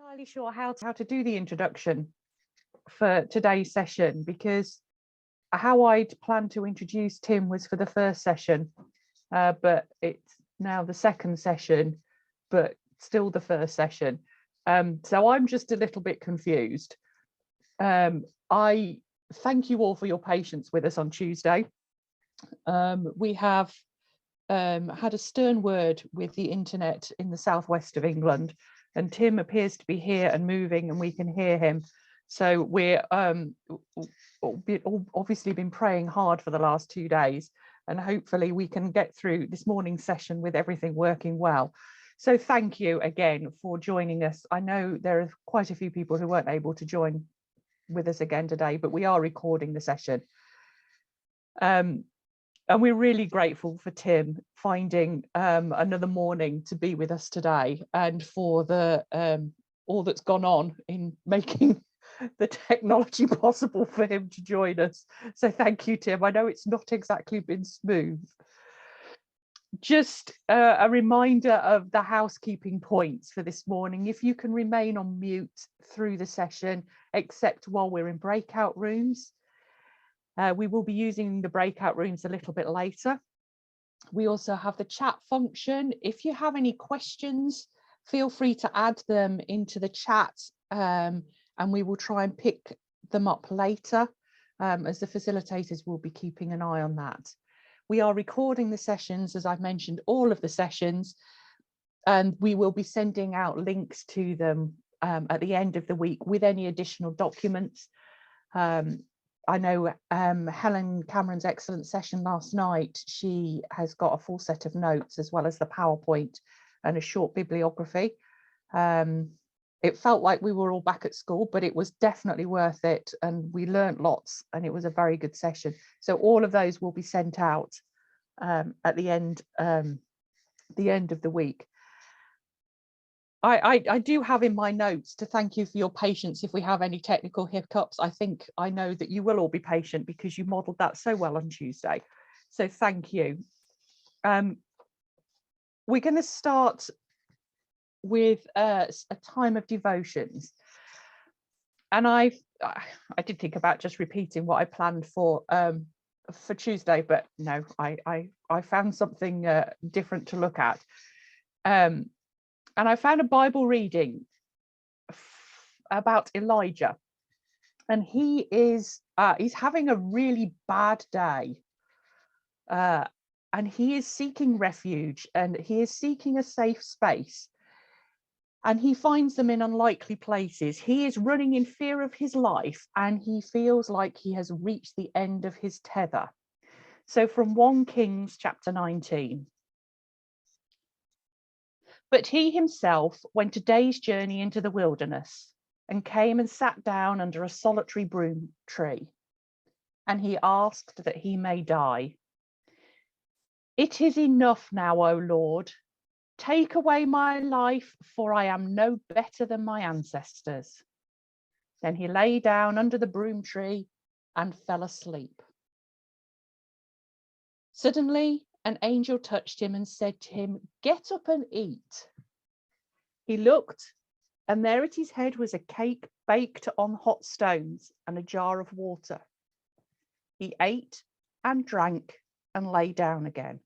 entirely sure how to do the introduction for today's session, because how I'd planned to introduce Tim was for the first session, but it's now the second session, but still the first session. So I'm just a little bit confused. I thank you all for your patience with us on Tuesday. We have had a stern word with the internet in the southwest of England, and Tim appears to be here and moving, and we can hear him. So we're obviously been praying hard for the last 2 days, and hopefully we can get through this morning's session with everything working well. So thank you again for joining us. I know there are quite a few people who weren't able to join with us again today, but we are recording the session. And we're really grateful for Tim finding another morning to be with us today, and for the all that's gone on in making the technology possible for him to join us. So thank you, Tim. I know it's not exactly been smooth. Just a reminder of the housekeeping points for this morning. If you can remain on mute through the session, except while we're in breakout rooms. We will be using the breakout rooms a little bit later. We also have the chat function. If you have any questions, feel free to add them into the chat, and we will try and pick them up later, as the facilitators will be keeping an eye on that. We are recording the sessions, as I've mentioned, all of the sessions, and we will be sending out links to them at the end of the week with any additional documents. I know Helen Cameron's excellent session last night, she has got a full set of notes as well as the PowerPoint and a short bibliography. It felt like we were all back at school, but it was definitely worth it, and we learnt lots, and it was a very good session. So all of those will be sent out at the end of the week. I do have in my notes to thank you for your patience if we have any technical hiccups. I know that you will all be patient because you modelled that so well on Tuesday. So thank you. We're going to start with a time of devotions. And I did think about just repeating what I planned for Tuesday, but no, I found something different to look at. And I found a Bible reading about Elijah, and he's having a really bad day, and he is seeking refuge, and he is seeking a safe space, and he finds them in unlikely places. He is running in fear of his life, and he feels like he has reached the end of his tether. So from 1 Kings chapter 19. But he himself went a day's journey into the wilderness, and came and sat down under a solitary broom tree. And he asked that he may die. It is enough now, O Lord. Take away my life, for I am no better than my ancestors. Then he lay down under the broom tree and fell asleep. Suddenly, an angel touched him and said to him, "Get up and eat." He looked, and there at his head was a cake baked on hot stones and a jar of water. He ate and drank and lay down again.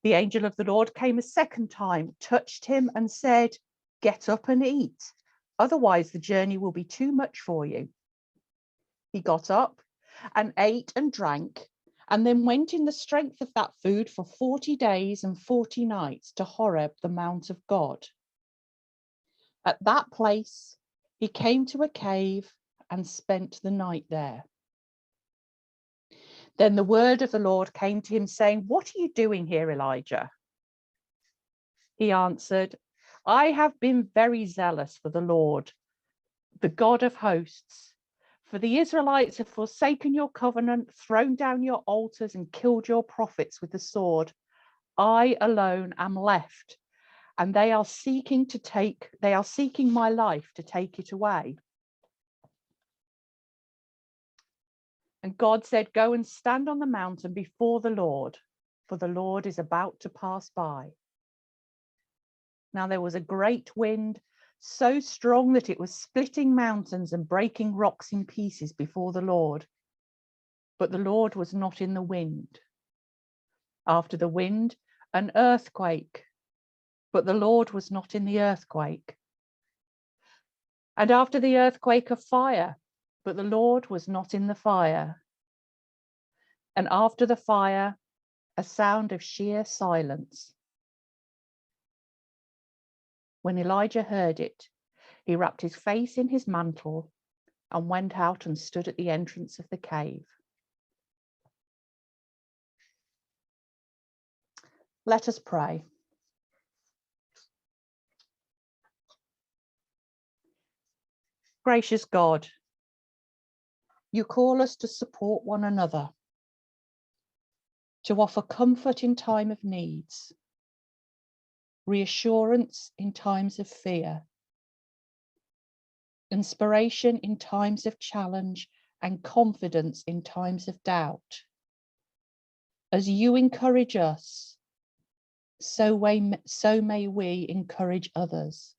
The angel of the Lord came a second time, touched him and said, "Get up and eat, otherwise the journey will be too much for you." He got up and ate and drank, and then went in the strength of that food for 40 days and 40 nights to Horeb, the Mount of God. At that place, he came to a cave and spent the night there. Then the word of the Lord came to him, saying, "What are you doing here, Elijah?" He answered, "I have been very zealous for the Lord, the God of hosts. For the Israelites have forsaken your covenant, thrown down your altars, and killed your prophets with the sword. I alone am left, and they are seeking my life to take it away." And God said, "Go and stand on the mountain before the Lord, for the Lord is about to pass by." Now there was a great wind, so strong that it was splitting mountains and breaking rocks in pieces before the Lord. But the Lord was not in the wind. After the wind, an earthquake, but the Lord was not in the earthquake. And after the earthquake, a fire, but the Lord was not in the fire. And after the fire, a sound of sheer silence. When Elijah heard it, he wrapped his face in his mantle and went out and stood at the entrance of the cave. Let us pray. Gracious God, you call us to support one another, to offer comfort in time of needs, reassurance in times of fear, inspiration in times of challenge, and confidence in times of doubt. As you encourage us, so may we encourage others.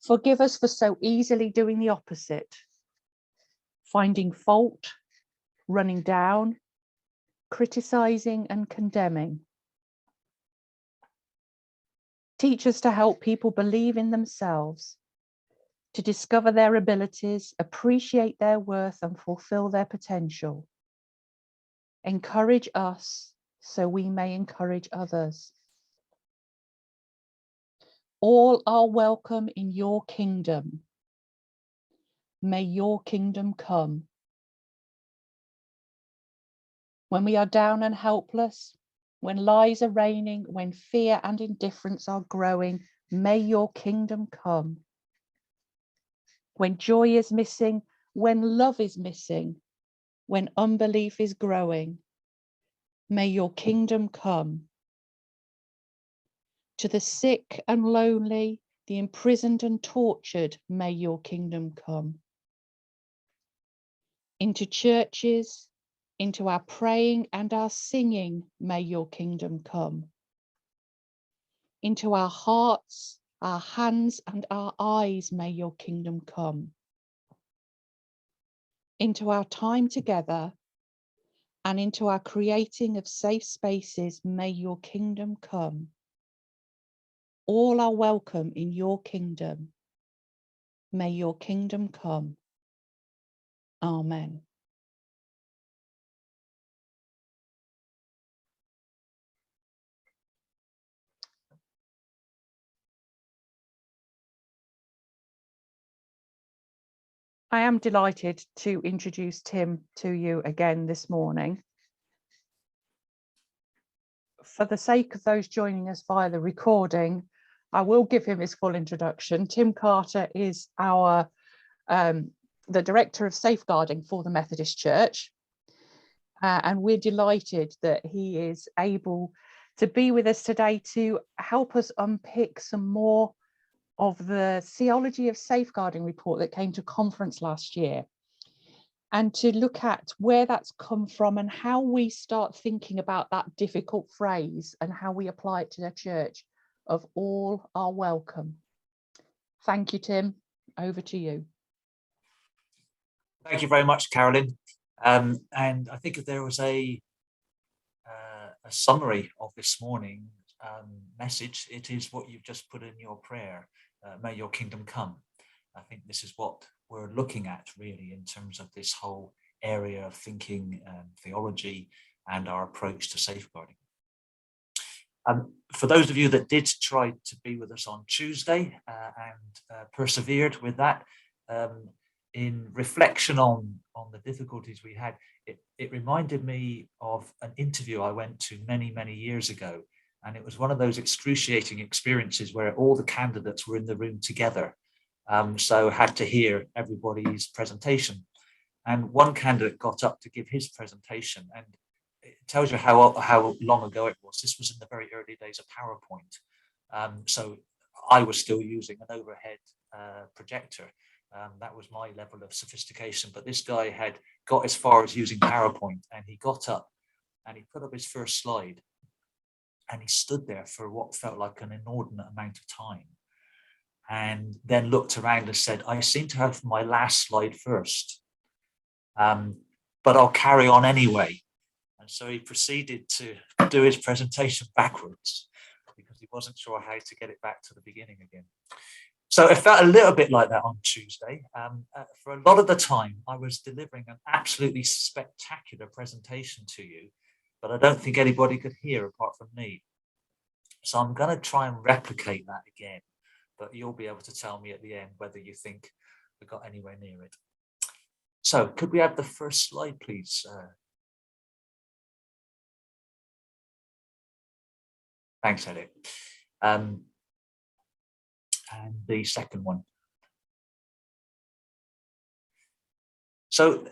Forgive us for so easily doing the opposite, finding fault, running down, criticizing and condemning. Teach us to help people believe in themselves, to discover their abilities, appreciate their worth and fulfill their potential. Encourage us so we may encourage others. All are welcome in your kingdom. May your kingdom come. When we are down and helpless, when lies are reigning, when fear and indifference are growing, may your kingdom come. When joy is missing, when love is missing, when unbelief is growing, may your kingdom come. To the sick and lonely, the imprisoned and tortured, may your kingdom come. Into churches, into our praying and our singing, may your kingdom come. Into our hearts, our hands and our eyes, may your kingdom come. Into our time together and into our creating of safe spaces, may your kingdom come. All are welcome in your kingdom. May your kingdom come. Amen. I am delighted to introduce Tim to you again this morning. For the sake of those joining us via the recording, I will give him his full introduction. Tim Carter is our the Director of Safeguarding for the Methodist Church. And we're delighted that he is able to be with us today to help us unpick some more of the Theology of Safeguarding report that came to conference last year, and to look at where that's come from and how we start thinking about that difficult phrase and how we apply it to the church of all are welcome. Thank you, Tim. Over to you. Thank you very much, Carolyn. And I think if there was a summary of this morning's message, it is what you've just put in your prayer. May your kingdom come. I think this is what we're looking at really in terms of this whole area of thinking and theology and our approach to safeguarding. For those of you that did try to be with us on Tuesday and persevered with that, in reflection on the difficulties we had, it reminded me of an interview I went to many, many years ago. And it was one of those excruciating experiences where all the candidates were in the room together. So had to hear everybody's presentation. And one candidate got up to give his presentation, and it tells you how long ago it was. This was in the very early days of PowerPoint. So I was still using an overhead projector. That was my level of sophistication. But this guy had got as far as using PowerPoint, and he got up and he put up his first slide. And he stood there for what felt like an inordinate amount of time, and then looked around and said, I seem to have my last slide first, but I'll carry on anyway. And so he proceeded to do his presentation backwards because he wasn't sure how to get it back to the beginning again. So it felt a little bit like that on Tuesday. For a lot of the time, I was delivering an absolutely spectacular presentation to you, but I don't think anybody could hear apart from me. So I'm going to try and replicate that again, but you'll be able to tell me at the end whether you think we got anywhere near it. So could we have the first slide, please? Thanks, Elliot. And the second one. So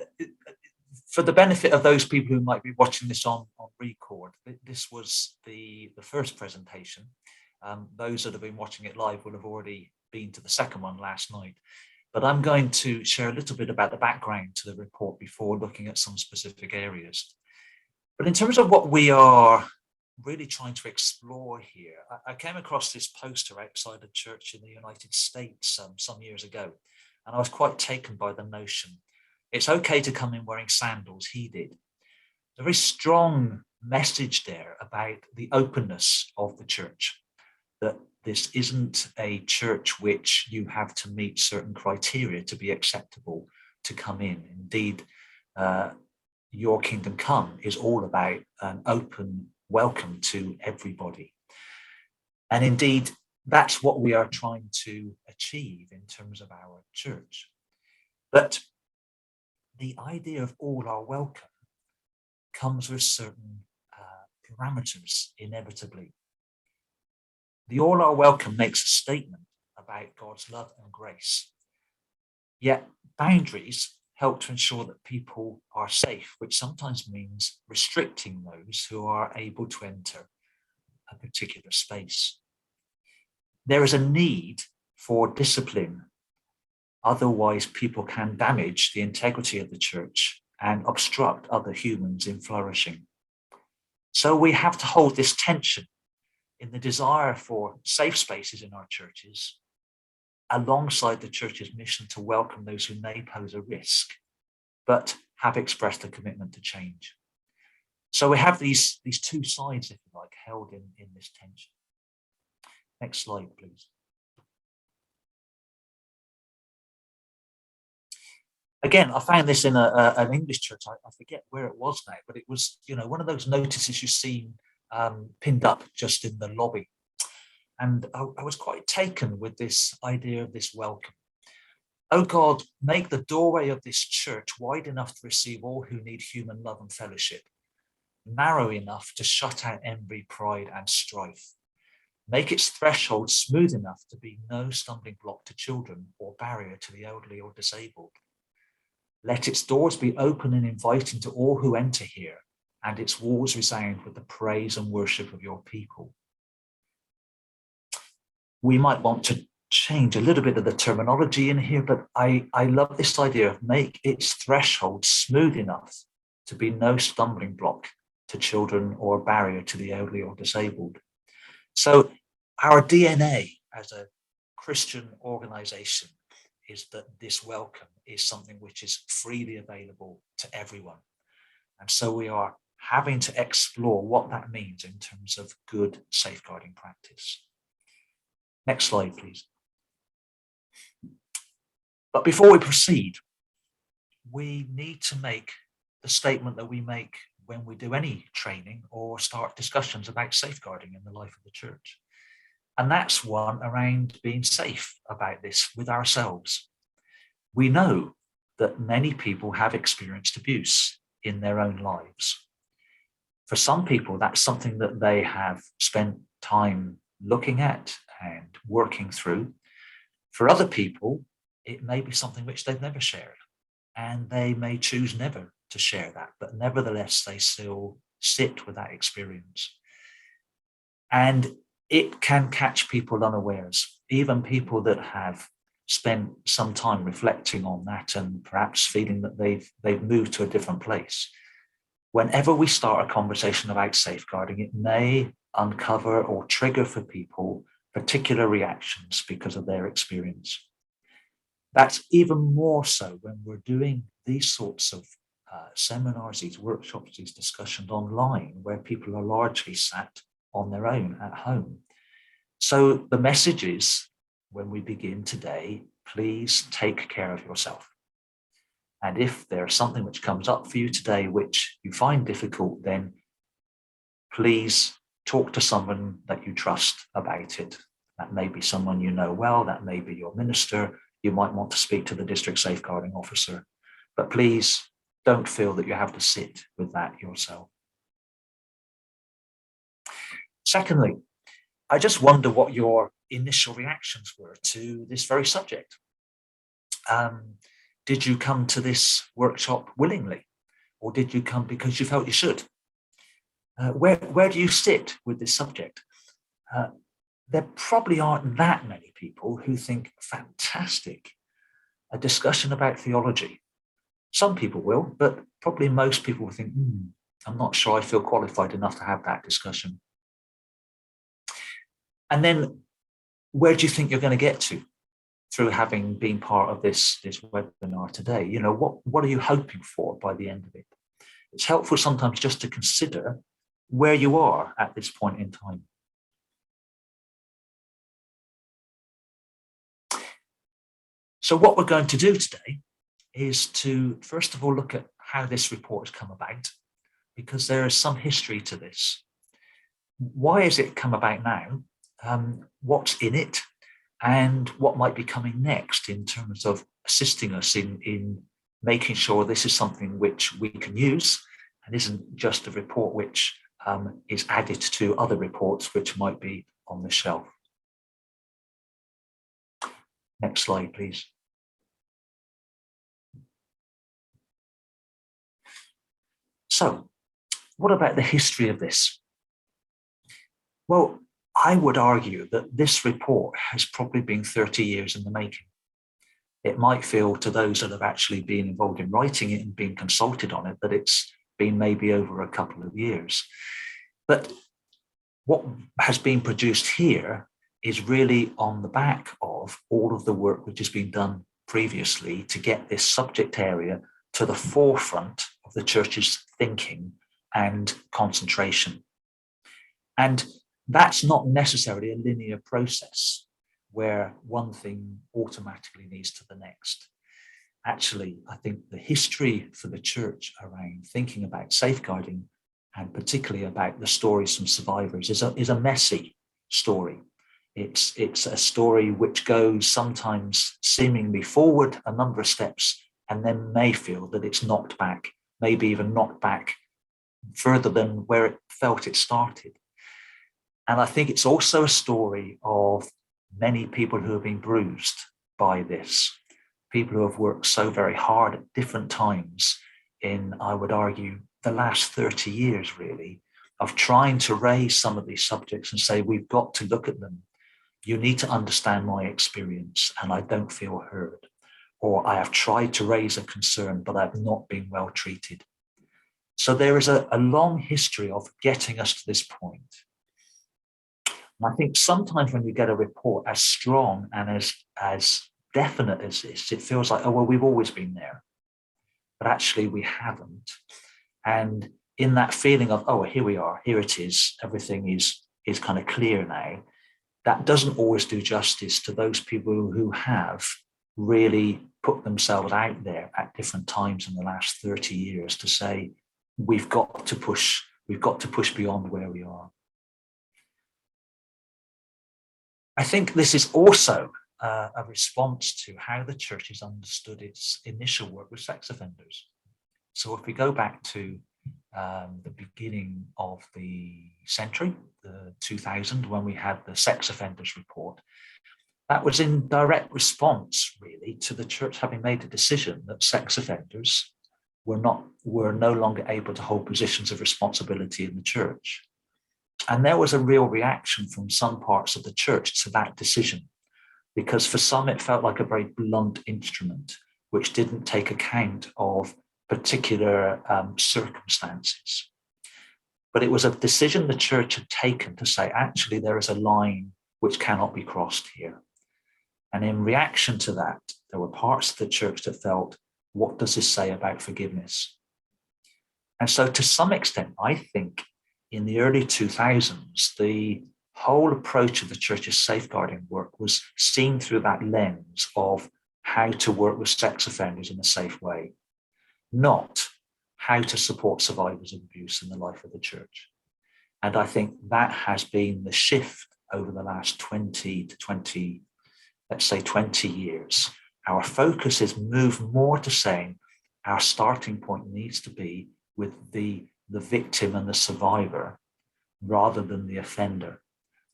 for the benefit of those people who might be watching this on record, this was the first presentation. Those that have been watching it live will have already been to the second one last night. But I'm going to share a little bit about the background to the report before looking at some specific areas. But in terms of what we are really trying to explore here, I came across this poster outside a church in the United States some years ago, and I was quite taken by the notion. It's okay to come in wearing sandals, he did. A very strong message there about the openness of the church, that this isn't a church which you have to meet certain criteria to be acceptable to come in. Indeed, Your Kingdom Come is all about an open welcome to everybody. And indeed, that's what we are trying to achieve in terms of our church. But the idea of all are welcome comes with certain parameters, inevitably. The all are welcome makes a statement about God's love and grace. Yet boundaries help to ensure that people are safe, which sometimes means restricting those who are able to enter a particular space. There is a need for discipline. Otherwise, people can damage the integrity of the church and obstruct other humans in flourishing. So we have to hold this tension in the desire for safe spaces in our churches, alongside the church's mission to welcome those who may pose a risk, but have expressed a commitment to change. So we have these two sides, if you like, held in this tension. Next slide, please. Again, I found this in an English church. I forget where it was now, but it was, one of those notices you've seen pinned up just in the lobby. And I was quite taken with this idea of this welcome. Oh God, make the doorway of this church wide enough to receive all who need human love and fellowship, narrow enough to shut out envy, pride, and strife. Make its threshold smooth enough to be no stumbling block to children or barrier to the elderly or disabled. Let its doors be open and inviting to all who enter here, and its walls resound with the praise and worship of your people. We might want to change a little bit of the terminology in here, but I love this idea of make its threshold smooth enough to be no stumbling block to children or barrier to the elderly or disabled. So our DNA as a Christian organization is that this welcome is something which is freely available to everyone. And so we are having to explore what that means in terms of good safeguarding practice. Next slide, please. But before we proceed, we need to make the statement that we make when we do any training or start discussions about safeguarding in the life of the church. And that's one around being safe about this with ourselves. We know that many people have experienced abuse in their own lives. For some people, that's something that they have spent time looking at and working through. For other people, it may be something which they've never shared, and they may choose never to share that, but nevertheless, they still sit with that experience. And it can catch people unawares, even people that have spent some time reflecting on that and perhaps feeling that they've moved to a different place. Whenever we start a conversation about safeguarding, it may uncover or trigger for people particular reactions because of their experience. That's even more so when we're doing these sorts of seminars, these workshops, these discussions online, where people are largely sat on their own at home. So the message is, when we begin today, please take care of yourself. And if there's something which comes up for you today which you find difficult, then please talk to someone that you trust about it. That may be someone you know well, that may be your minister. You might want to speak to the district safeguarding officer, but please don't feel that you have to sit with that yourself. Secondly, I just wonder what your initial reactions were to this very subject. Did you come to this workshop willingly, or did you come because you felt you should? Where do you sit with this subject? There probably aren't that many people who think, fantastic, a discussion about theology. Some people will, but probably most people will think, I'm not sure I feel qualified enough to have that discussion. And then where do you think you're going to get to through having been part of this webinar today? You know, what are you hoping for by the end of it? It's helpful sometimes just to consider where you are at this point in time. So what we're going to do today is to, first of all, look at how this report has come about, because there is some history to this. Why has it come about now? What's in it? And what might be coming next in terms of assisting us in making sure this is something which we can use and isn't just a report which is added to other reports which might be on the shelf. Next slide, please. So, what about the history of this? Well, I would argue that this report has probably been 30 years in the making. It might feel to those that have actually been involved in writing it and been consulted on it that it's been maybe over a couple of years. But what has been produced here is really on the back of all of the work which has been done previously to get this subject area to the forefront of the church's thinking and concentration. And that's not necessarily a linear process where one thing automatically leads to the next. Actually, I think the history for the church around thinking about safeguarding, and particularly about the stories from survivors, is a messy story. It's a story which goes sometimes seemingly forward a number of steps and then may feel that it's knocked back, maybe even knocked back further than where it felt it started. And I think it's also a story of many people who have been bruised by this, people who have worked so very hard at different times in, I would argue, the last 30 years, really, of trying to raise some of these subjects and say, we've got to look at them. You need to understand my experience and I don't feel heard. Or I have tried to raise a concern, but I've not been well treated. So there is a long history of getting us to this point. And I think sometimes when you get a report as strong and as definite as this, it feels like, oh, well, we've always been there. But actually we haven't. And in that feeling of, oh, here we are, here it is, everything is kind of clear now, that doesn't always do justice to those people who have really put themselves out there at different times in the last 30 years to say, we've got to push beyond where we are. I think this is also a response to how the church has understood its initial work with sex offenders. So if we go back to the beginning of the century, the 2000, when we had the sex offenders report, that was in direct response, really, to the church having made a decision that sex offenders were no longer able to hold positions of responsibility in the church. And there was a real reaction from some parts of the church to that decision, because for some it felt like a very blunt instrument, which didn't take account of particular circumstances. But it was a decision the church had taken to say, actually, there is a line which cannot be crossed here. And in reaction to that, there were parts of the church that felt, what does this say about forgiveness? And so to some extent, I think in the early 2000s, the whole approach of the church's safeguarding work was seen through that lens of how to work with sex offenders in a safe way, not how to support survivors of abuse in the life of the church. And I think that has been the shift over the last 20 to 20, let's say 20 years. Our focus is moved more to saying our starting point needs to be with the victim and the survivor rather than the offender.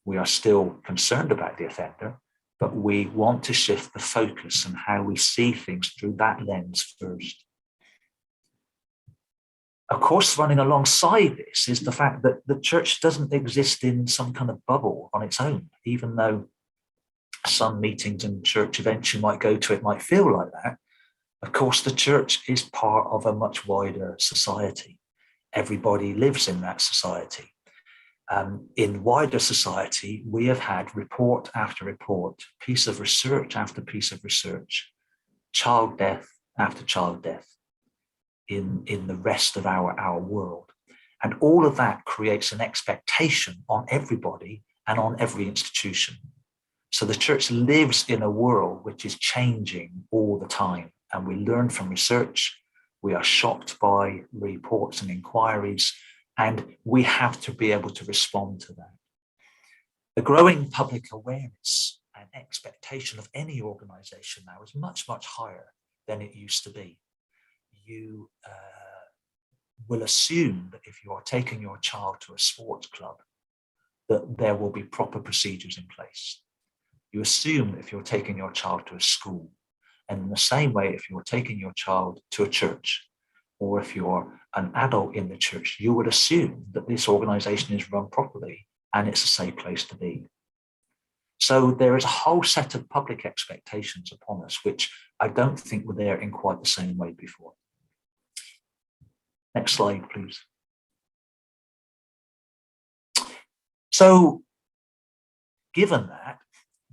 We are still concerned about the offender, but we want to shift the focus and how we see things through that lens first. Of course, running alongside this is the fact that the church doesn't exist in some kind of bubble on its own, even though some meetings and church events you might go to, it might feel like that. Of course, the church is part of a much wider society. Everybody lives in that society. In wider society, we have had report after report, piece of research after piece of research, child death after child death in the rest of our world. And all of that creates an expectation on everybody and on every institution. So the church lives in a world which is changing all the time. And we learn from research, we are shocked by reports and inquiries, and we have to be able to respond to that. The growing public awareness and expectation of any organization now is much, much higher than it used to be. You will assume that if you are taking your child to a sports club, that there will be proper procedures in place. You assume that if you're taking your child to a school, and in the same way, if you're taking your child to a church, or if you're an adult in the church, you would assume that this organization is run properly and it's a safe place to be. So there is a whole set of public expectations upon us, which I don't think were there in quite the same way before. Next slide, please. So given that,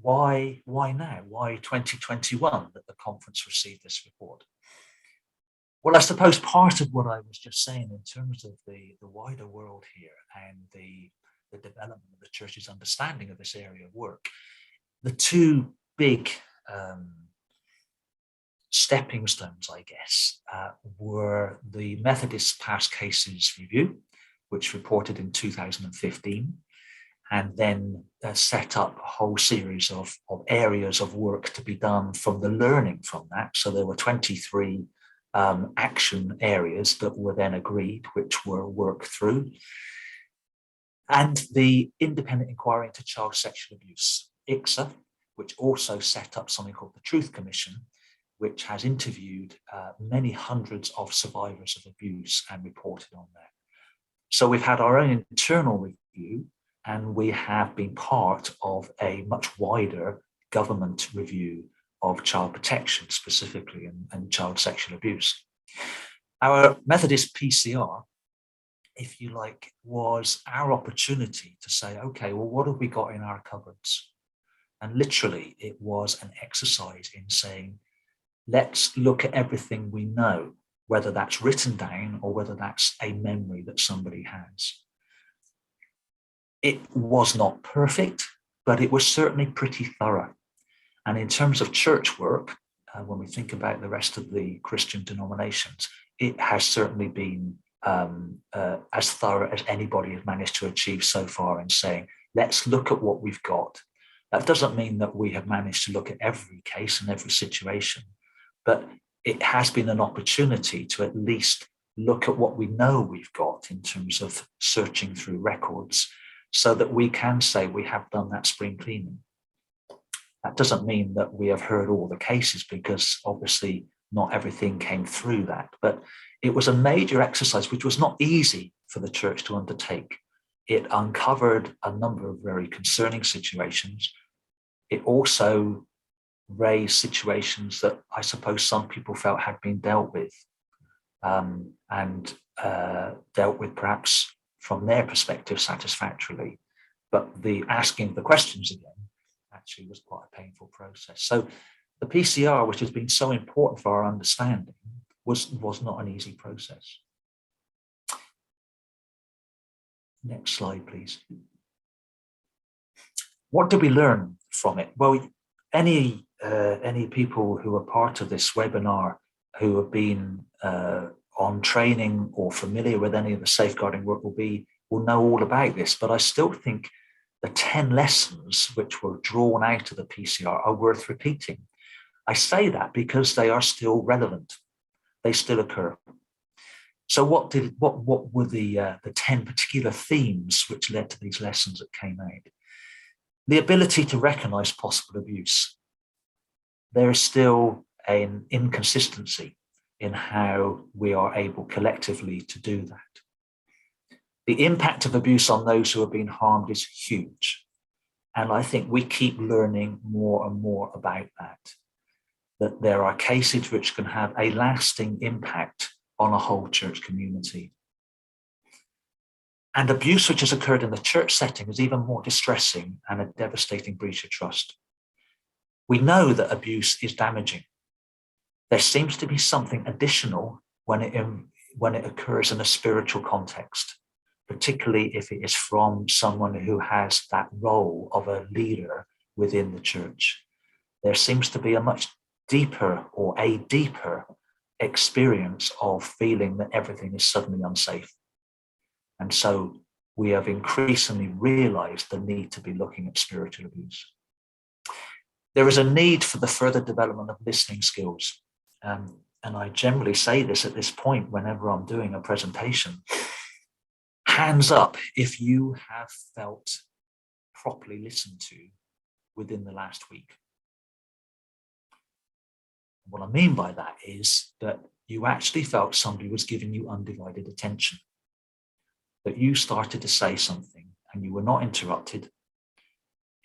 why now? Why 2021 that the conference received this report? Well, I suppose part of what I was just saying in terms of the wider world here and the development of the church's understanding of this area of work, the two big stepping stones, I guess, were the Methodist Past Cases Review, which reported in 2015, and then set up a whole series of areas of work to be done from the learning from that. So there were 23 action areas that were then agreed, which were worked through. And the Independent Inquiry into Child Sexual Abuse, IICSA, which also set up something called the Truth Commission, which has interviewed many hundreds of survivors of abuse and reported on that. So we've had our own internal review, and we have been part of a much wider government review of child protection specifically and child sexual abuse. Our Methodist PCR, if you like, was our opportunity to say, okay, well, what have we got in our cupboards? And literally it was an exercise in saying, let's look at everything we know, whether that's written down or whether that's a memory that somebody has. It was not perfect, but it was certainly pretty thorough. And in terms of church work, when we think about the rest of the Christian denominations, it has certainly been as thorough as anybody has managed to achieve so far in saying, let's look at what we've got. That doesn't mean that we have managed to look at every case and every situation, but it has been an opportunity to at least look at what we know we've got in terms of searching through records so that we can say we have done that spring cleaning. That doesn't mean that we have heard all the cases, because obviously not everything came through that, but it was a major exercise which was not easy for the church to undertake. It uncovered a number of very concerning situations. It also raised situations that I suppose some people felt had been dealt with, and dealt with perhaps from their perspective satisfactorily. But the asking the questions again actually was quite a painful process. So the PCR, which has been so important for our understanding, was not an easy process. Next slide, please. What did we learn from it? Well, any people who are part of this webinar who have been on training or familiar with any of the safeguarding work will know all about this. But I still think the 10 lessons which were drawn out of the PCR are worth repeating. I say that because they are still relevant. They still occur. So what were the 10 particular themes which led to these lessons that came out? The ability to recognize possible abuse. There is still an inconsistency in how we are able collectively to do that. The impact of abuse on those who have been harmed is huge. And I think we keep learning more and more about that there are cases which can have a lasting impact on a whole church community. And abuse which has occurred in the church setting is even more distressing and a devastating breach of trust. We know that abuse is damaging. There seems to be something additional when it occurs in a spiritual context, particularly if it is from someone who has that role of a leader within the church. There seems to be a much deeper experience of feeling that everything is suddenly unsafe. And so we have increasingly realized the need to be looking at spiritual abuse. There is a need for the further development of listening skills. And I generally say this at this point whenever I'm doing a presentation. Hands up if you have felt properly listened to within the last week. What I mean by that is that you actually felt somebody was giving you undivided attention, that you started to say something and you were not interrupted.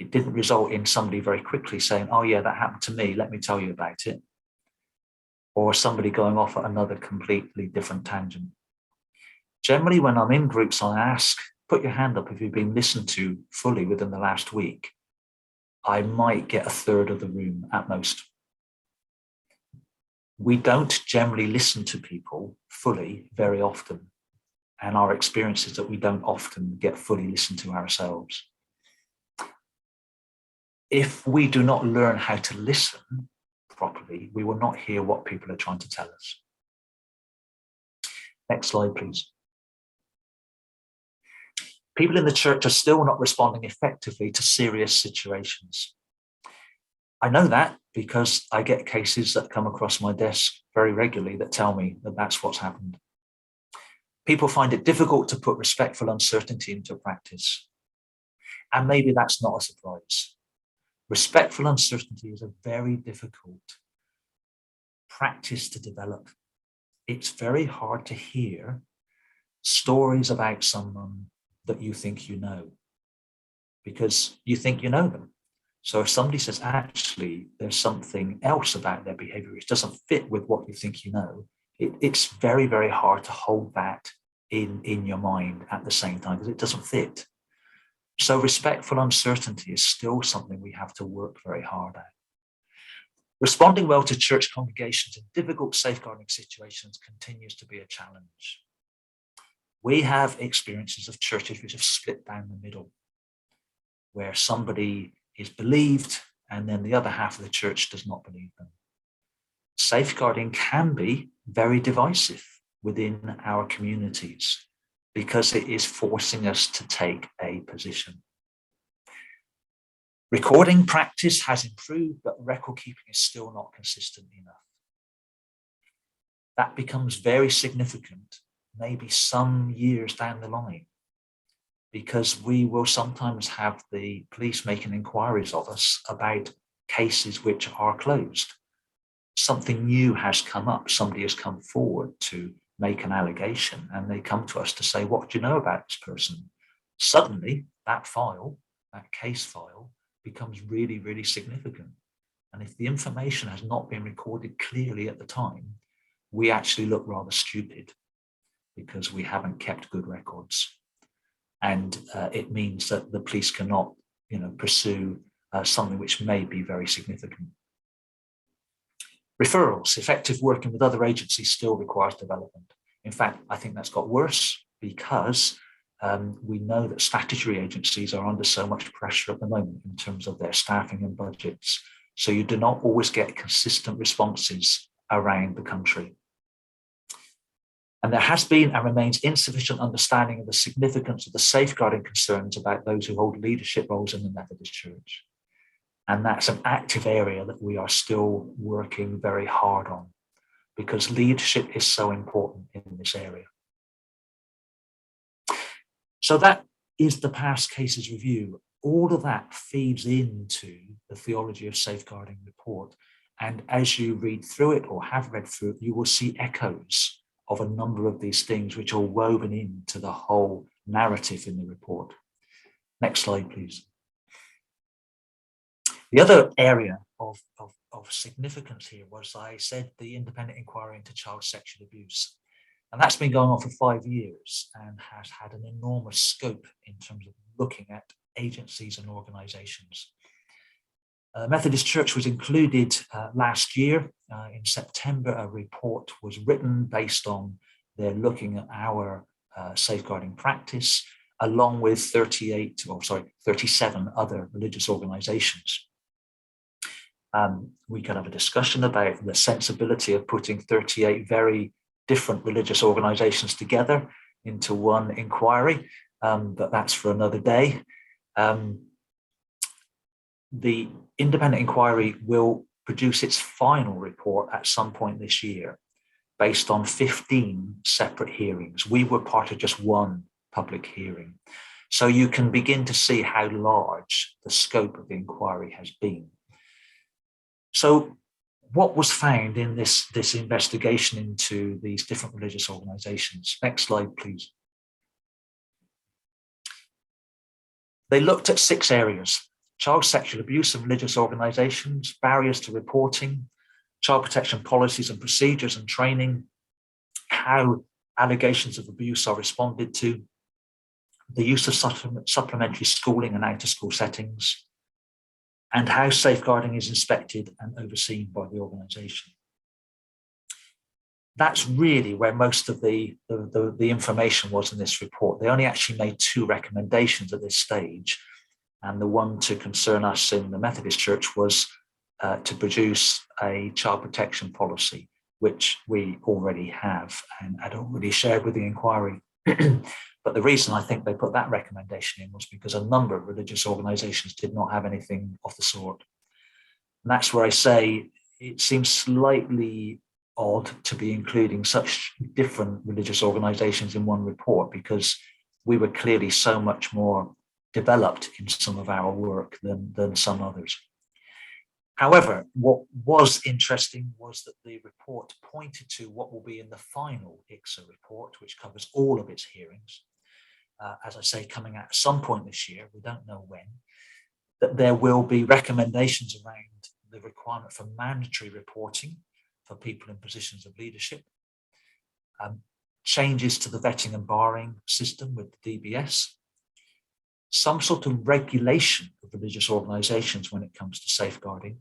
It didn't result in somebody very quickly saying, oh yeah, that happened to me, let me tell you about it. Or somebody going off at another completely different tangent. Generally, when I'm in groups, I ask, put your hand up if you've been listened to fully within the last week. I might get a third of the room at most. We don't generally listen to people fully very often. And our experience is that we don't often get fully listened to ourselves. If we do not learn how to listen properly, we will not hear what people are trying to tell us. Next slide, please. People in the church are still not responding effectively to serious situations. I know that because I get cases that come across my desk very regularly that tell me that that's what's happened. People find it difficult to put respectful uncertainty into practice. And maybe that's not a surprise. Respectful uncertainty is a very difficult practice to develop. It's very hard to hear stories about someone that you think you know, because you think you know them. So if somebody says, actually, there's something else about their behavior which doesn't fit with what you think you know, it's very, very hard to hold that in your mind at the same time because it doesn't fit. So respectful uncertainty is still something we have to work very hard at. Responding well to church congregations in difficult safeguarding situations continues to be a challenge. We have experiences of churches which have split down the middle, where somebody is believed and then the other half of the church does not believe them. Safeguarding can be very divisive within our communities because it is forcing us to take a position. Recording practice has improved, but record keeping is still not consistent enough. That becomes very significant, maybe some years down the line, because we will sometimes have the police making inquiries of us about cases which are closed. Something new has come up. Somebody has come forward to make an allegation and they come to us to say, what do you know about this person? Suddenly that file, that case file, becomes really, really significant. And if the information has not been recorded clearly at the time, we actually look rather stupid because we haven't kept good records. and it means that the police cannot, pursue something which may be very significant. Referrals, effective working with other agencies still requires development. In fact, I think that's got worse because we know that statutory agencies are under so much pressure at the moment in terms of their staffing and budgets. So you do not always get consistent responses around the country. And there has been and remains insufficient understanding of the significance of the safeguarding concerns about those who hold leadership roles in the Methodist Church. And that's an active area that we are still working very hard on, because leadership is so important in this area. So that is the past cases review. All of that feeds into the Theology of Safeguarding report. And as you read through it or have read through it, you will see echoes of a number of these things which are woven into the whole narrative in the report. Next slide, please. The other area of significance here was, I said, the independent inquiry into child sexual abuse. And that's been going on for 5 years and has had an enormous scope in terms of looking at agencies and organisations. Methodist Church was included last year. In September, a report was written based on their looking at our safeguarding practice, along with 37 other religious organisations. We can have a discussion about the sensibility of putting 38 very different religious organisations together into one inquiry, but that's for another day. The independent inquiry will produce its final report at some point this year, based on 15 separate hearings. We were part of just one public hearing. So you can begin to see how large the scope of the inquiry has been. So what was found in this investigation into these different religious organisations? Next slide, please. They looked at 6 areas: child sexual abuse in religious organisations, barriers to reporting, child protection policies and procedures and training, how allegations of abuse are responded to, the use of supplementary schooling and out-of-school settings, and how safeguarding is inspected and overseen by the organisation. That's really where most of the information was in this report. They only actually made 2 recommendations at this stage. And the one to concern us in the Methodist Church was to produce a child protection policy, which we already have and had already shared with the inquiry. But the reason I think they put that recommendation in was because a number of religious organisations did not have anything of the sort. And that's where I say it seems slightly odd to be including such different religious organisations in one report, because we were clearly so much more developed in some of our work than some others. However, what was interesting was that the report pointed to what will be in the final ICSA report, which covers all of its hearings. As I say, coming out at some point this year, we don't know when, that there will be recommendations around the requirement for mandatory reporting for people in positions of leadership, changes to the vetting and barring system with the DBS, some sort of regulation of religious organisations when it comes to safeguarding,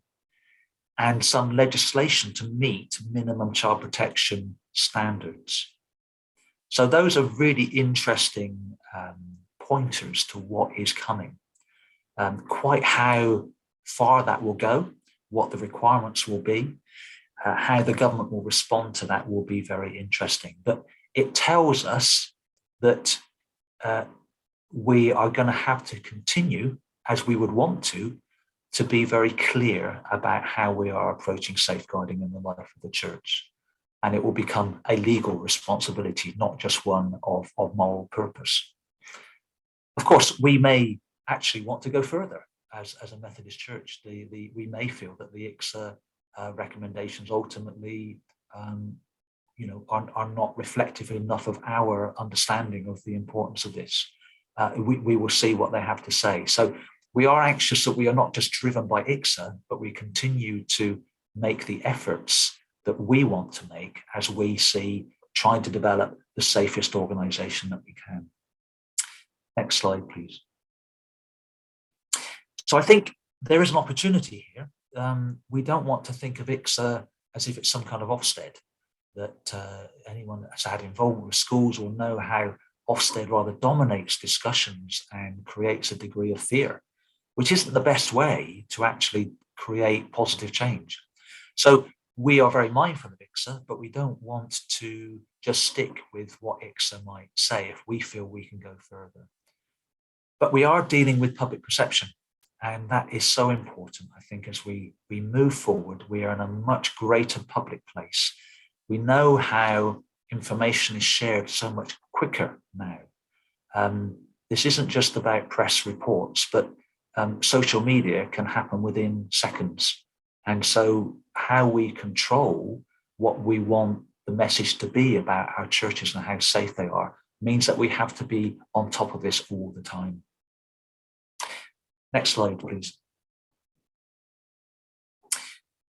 and some legislation to meet minimum child protection standards. So those are really interesting pointers to what is coming. Quite how far that will go, what the requirements will be, how the government will respond to that will be very interesting. But it tells us that we are going to have to continue, as we would want to be very clear about how we are approaching safeguarding in the life of the church. And it will become a legal responsibility, not just one of moral purpose. Of course, we may actually want to go further as a Methodist church. We may feel that the ICSA recommendations ultimately are not reflective enough of our understanding of the importance of this. We will see what they have to say. So we are anxious that we are not just driven by ICSA, but we continue to make the efforts that we want to make as we see trying to develop the safest organisation that we can. Next slide, please. So I think there is an opportunity here. We don't want to think of ICSA as if it's some kind of Ofsted, that anyone that's had involvement with schools will know how Ofsted rather dominates discussions and creates a degree of fear, which isn't the best way to actually create positive change. So we are very mindful of ICSA, but we don't want to just stick with what ICSA might say if we feel we can go further. But we are dealing with public perception, and that is so important. I think as we move forward, we are in a much greater public place. We know how information is shared so much quicker now. This isn't just about press reports, but social media can happen within seconds. And so how we control what we want the message to be about our churches and how safe they are means that we have to be on top of this all the time. Next slide, please.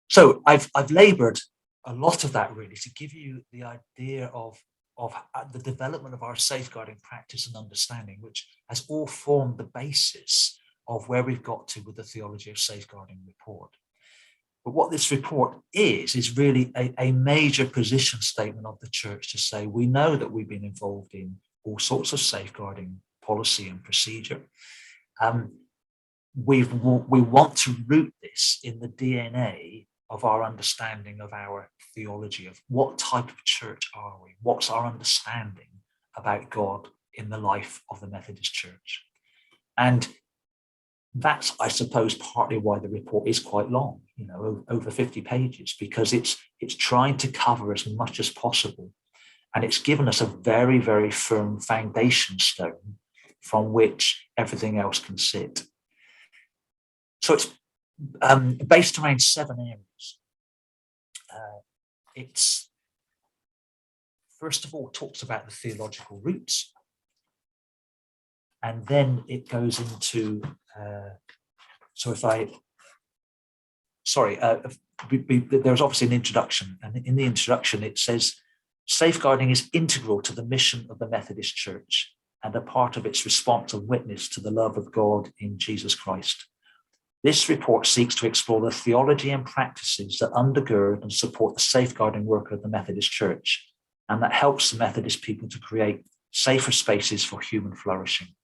So I've labored a lot of that really to give you the idea of the development of our safeguarding practice and understanding, which has all formed the basis of where we've got to with the Theology of Safeguarding report. But what this report is really a major position statement of the church to say, we know that we've been involved in all sorts of safeguarding policy and procedure. We want to root this in the DNA of our understanding of our theology, of what type of church are we? What's our understanding about God in the life of the Methodist Church? And that's, I suppose, partly why the report is quite long, over 50 pages, because it's trying to cover as much as possible. And it's given us a very, very firm foundation stone from which everything else can sit. So it's based around 7 areas. It's, first of all, talks about the theological roots. And then it goes into, there's obviously an introduction. And in the introduction, it says, safeguarding is integral to the mission of the Methodist Church and a part of its response and witness to the love of God in Jesus Christ. This report seeks to explore the theology and practices that undergird and support the safeguarding work of the Methodist Church, and that helps the Methodist people to create safer spaces for human flourishing.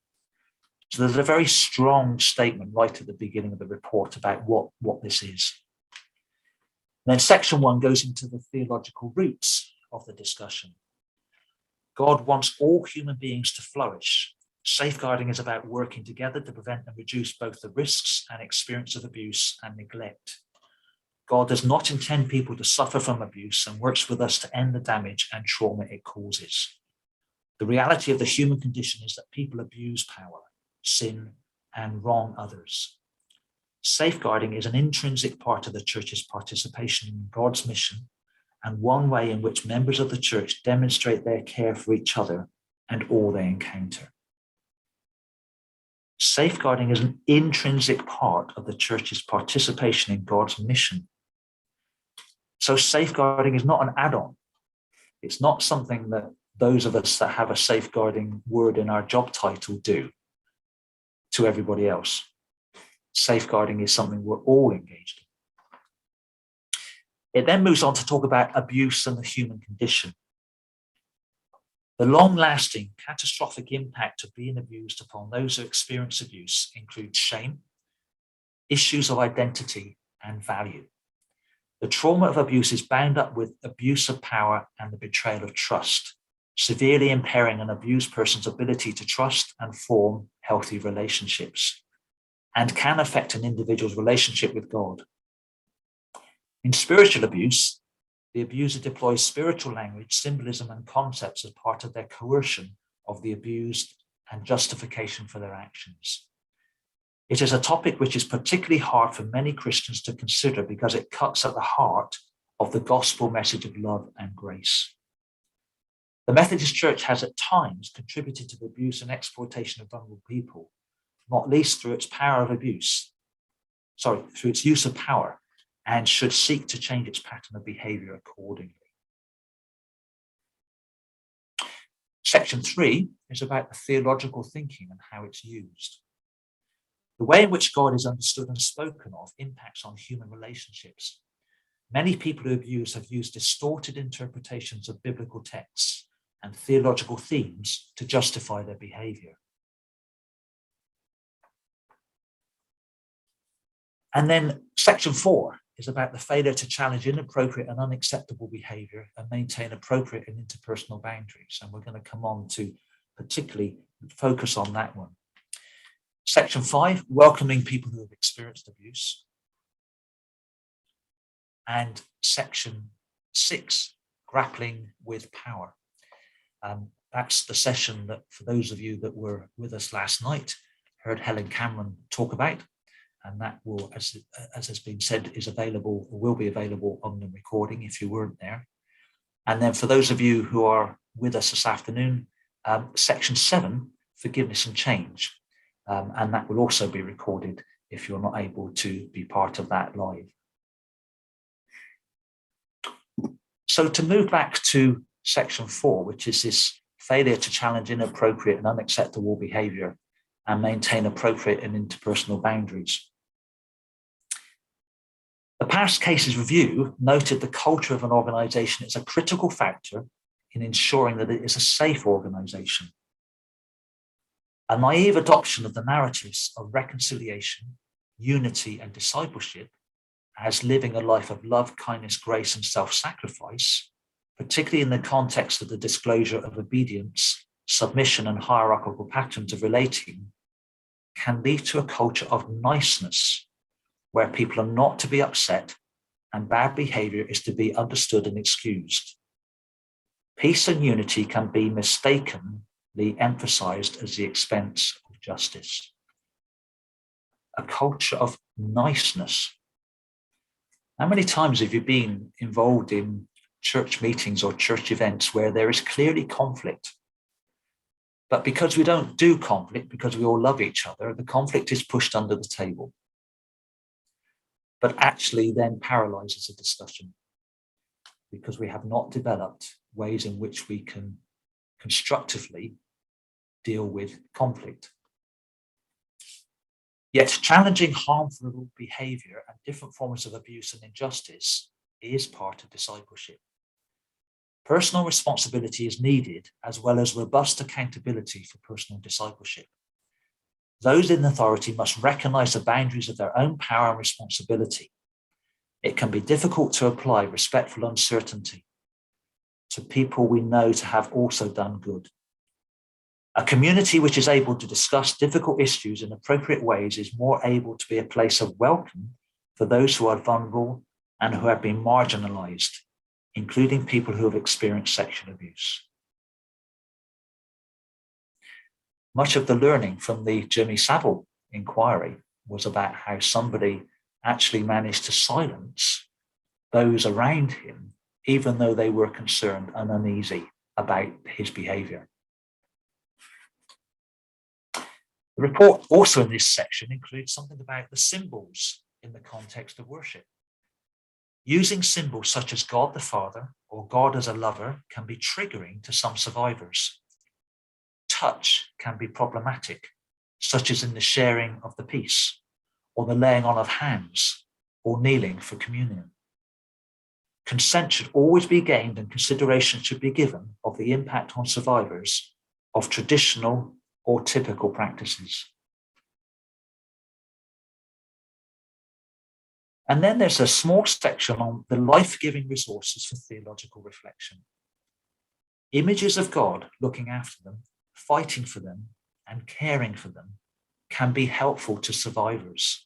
So there's a very strong statement right at the beginning of the report about what this is. And then section 1 goes into the theological roots of the discussion. God wants all human beings to flourish. Safeguarding is about working together to prevent and reduce both the risks and experience of abuse and neglect. God does not intend people to suffer from abuse and works with us to end the damage and trauma it causes. The reality of the human condition is that people abuse power, sin, and wrong others. Safeguarding is an intrinsic part of the church's participation in God's mission, and one way in which members of the church demonstrate their care for each other and all they encounter. Safeguarding is an intrinsic part of the church's participation in God's mission. So safeguarding is not an add-on. It's not something that those of us that have a safeguarding word in our job title do to everybody else. Safeguarding is something we're all engaged in. It then moves on to talk about abuse and the human condition. The long-lasting, catastrophic impact of being abused upon those who experience abuse includes shame, issues of identity, and value. The trauma of abuse is bound up with abuse of power and the betrayal of trust, severely impairing an abused person's ability to trust and form healthy relationships, and can affect an individual's relationship with God. In spiritual abuse, the abuser deploys spiritual language, symbolism, and concepts as part of their coercion of the abused and justification for their actions. It is a topic which is particularly hard for many Christians to consider because it cuts at the heart of the gospel message of love and grace. The Methodist Church has at times contributed to the abuse and exploitation of vulnerable people, not least through its through its use of power, and should seek to change its pattern of behavior accordingly. Section 3 is about the theological thinking and how it's used. The way in which God is understood and spoken of impacts on human relationships. Many people who abuse have used distorted interpretations of biblical texts and theological themes to justify their behavior. And then section 4 is about the failure to challenge inappropriate and unacceptable behavior and maintain appropriate and interpersonal boundaries. And we're going to come on to particularly focus on that one. Section 5, welcoming people who have experienced abuse. And section 6, grappling with power. That's the session that, for those of you that were with us last night, heard Helen Cameron talk about. And that will, as has been said, is available, or will be available on the recording if you weren't there. And then for those of you who are with us this afternoon, section 7, forgiveness and change. And that will also be recorded if you're not able to be part of that live. So to move back to section 4, which is this failure to challenge inappropriate and unacceptable behavior and maintain appropriate and interpersonal boundaries. The past cases review noted the culture of an organization is a critical factor in ensuring that it is a safe organization. A naive adoption of the narratives of reconciliation, unity, and discipleship as living a life of love, kindness, grace, and self-sacrifice, particularly in the context of the disclosure of obedience, submission, and hierarchical patterns of relating, can lead to a culture of niceness, where people are not to be upset and bad behavior is to be understood and excused. Peace and unity can be mistakenly emphasized as the expense of justice. A culture of niceness. How many times have you been involved in church meetings or church events where there is clearly conflict? But because we don't do conflict, because we all love each other, the conflict is pushed under the table, but actually then paralyzes a discussion because we have not developed ways in which we can constructively deal with conflict. Yet challenging harmful behavior and different forms of abuse and injustice is part of discipleship. Personal responsibility is needed, as well as robust accountability for personal discipleship. Those in authority must recognize the boundaries of their own power and responsibility. It can be difficult to apply respectful uncertainty to people we know to have also done good. A community which is able to discuss difficult issues in appropriate ways is more able to be a place of welcome for those who are vulnerable and who have been marginalized, including people who have experienced sexual abuse. Much of the learning from the Jimmy Savile inquiry was about how somebody actually managed to silence those around him, even though they were concerned and uneasy about his behavior. The report also in this section includes something about the symbols in the context of worship. Using symbols such as God the Father or God as a lover can be triggering to some survivors. Touch can be problematic, such as in the sharing of the peace, or the laying on of hands, or kneeling for communion. Consent should always be gained and consideration should be given of the impact on survivors of traditional or typical practices. And then there's a small section on the life-giving resources for theological reflection. Images of God looking after them, fighting for them, and caring for them can be helpful to survivors.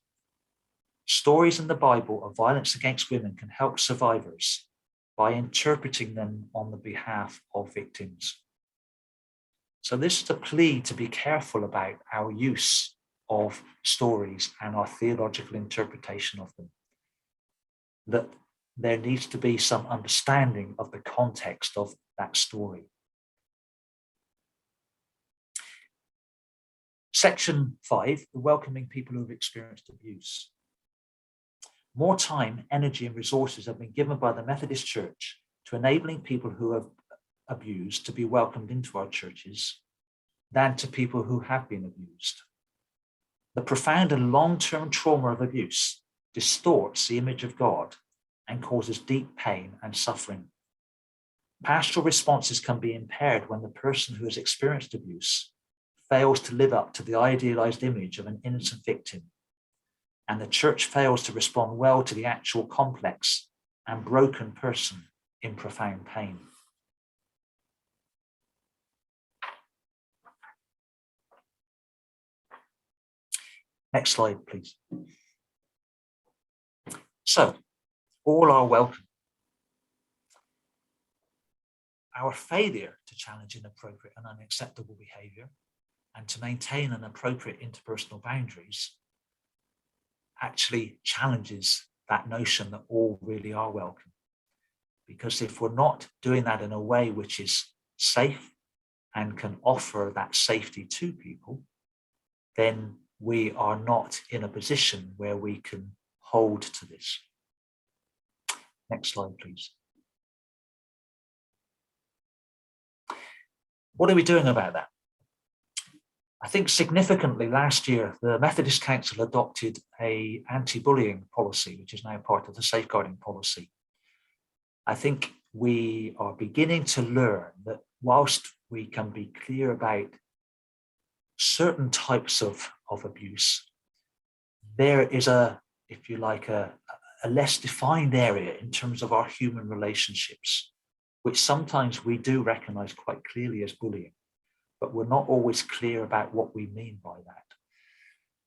Stories in the Bible of violence against women can help survivors by interpreting them on the behalf of victims. So this is a plea to be careful about our use of stories and our theological interpretation of them. That there needs to be some understanding of the context of that story. Section 5, welcoming people who have experienced abuse. More time, energy, and resources have been given by the Methodist Church to enabling people who have abused to be welcomed into our churches than to people who have been abused. The profound and long-term trauma of abuse distorts the image of God and causes deep pain and suffering. Pastoral responses can be impaired when the person who has experienced abuse fails to live up to the idealized image of an innocent victim, and the church fails to respond well to the actual complex and broken person in profound pain. Next slide, please. So, all are welcome. Our failure to challenge inappropriate and unacceptable behaviour and to maintain an appropriate interpersonal boundaries actually challenges that notion that all really are welcome. Because if we're not doing that in a way which is safe and can offer that safety to people, then we are not in a position where we can hold to this. Next slide, please. What are we doing about that? I think significantly last year, the Methodist Council adopted an anti-bullying policy, which is now part of the safeguarding policy. I think we are beginning to learn that whilst we can be clear about certain types of abuse, there is if you like, a less defined area in terms of our human relationships, which sometimes we do recognize quite clearly as bullying, but we're not always clear about what we mean by that.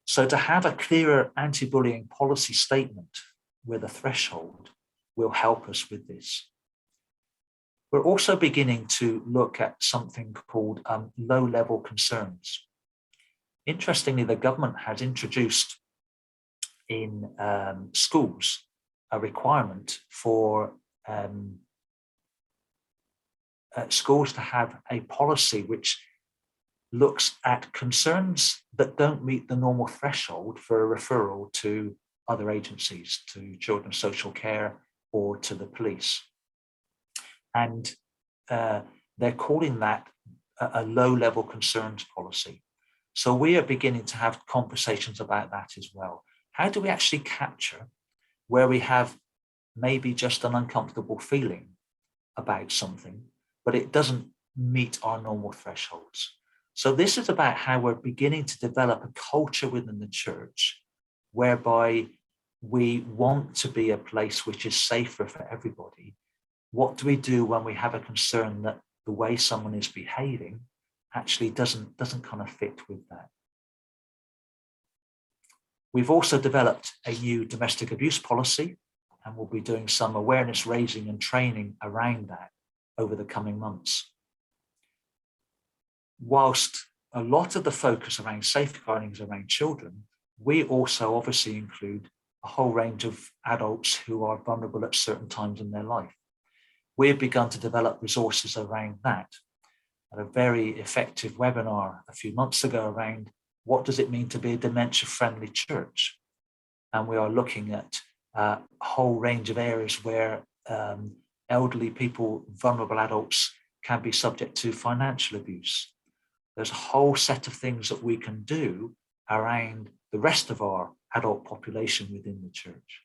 So to have a clearer anti-bullying policy statement with a threshold will help us with this. We're also beginning to look at something called low-level concerns. Interestingly, the government has introduced in schools a requirement for schools to have a policy which looks at concerns that don't meet the normal threshold for a referral to other agencies, to children's social care or to the police. And they're calling that a low-level concerns policy. So we are beginning to have conversations about that as well. How do we actually capture where we have maybe just an uncomfortable feeling about something, but it doesn't meet our normal thresholds? So this is about how we're beginning to develop a culture within the church whereby we want to be a place which is safer for everybody. What do we do when we have a concern that the way someone is behaving actually doesn't kind of fit with that? We've also developed a new domestic abuse policy, and we'll be doing some awareness raising and training around that over the coming months. Whilst a lot of the focus around safeguarding is around children, we also obviously include a whole range of adults who are vulnerable at certain times in their life. We've begun to develop resources around that. At a very effective webinar a few months ago around what does it mean to be a dementia-friendly church? And we are looking at a whole range of areas where elderly people, vulnerable adults, can be subject to financial abuse. There's a whole set of things that we can do around the rest of our adult population within the church.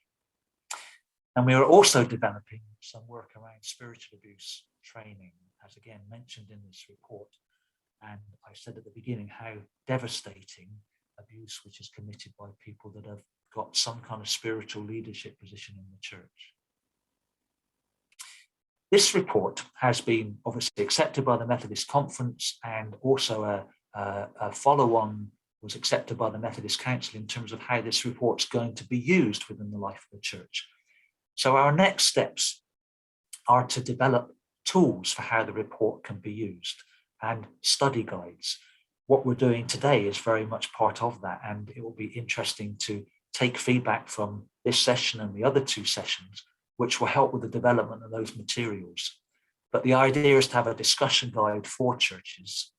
And we are also developing some work around spiritual abuse training, as again mentioned in this report. And I said at the beginning how devastating abuse which is committed by people that have got some kind of spiritual leadership position in the church. This report has been obviously accepted by the Methodist Conference, and also a follow-on was accepted by the Methodist Council in terms of how this report's going to be used within the life of the church. So our next steps are to develop tools for how the report can be used and study guides. What we're doing today is very much part of that, and it will be interesting to take feedback from this session and the other two sessions, which will help with the development of those materials. But the idea is to have a discussion guide for churches,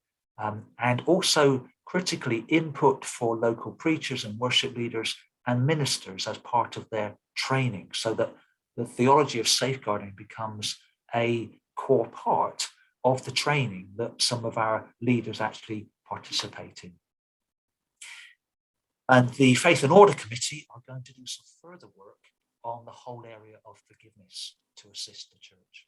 and also critically input for local preachers and worship leaders and ministers as part of their training, so that the theology of safeguarding becomes a core part of the training that some of our leaders actually participate in. And the Faith and Order Committee are going to do some further work on the whole area of forgiveness to assist the church.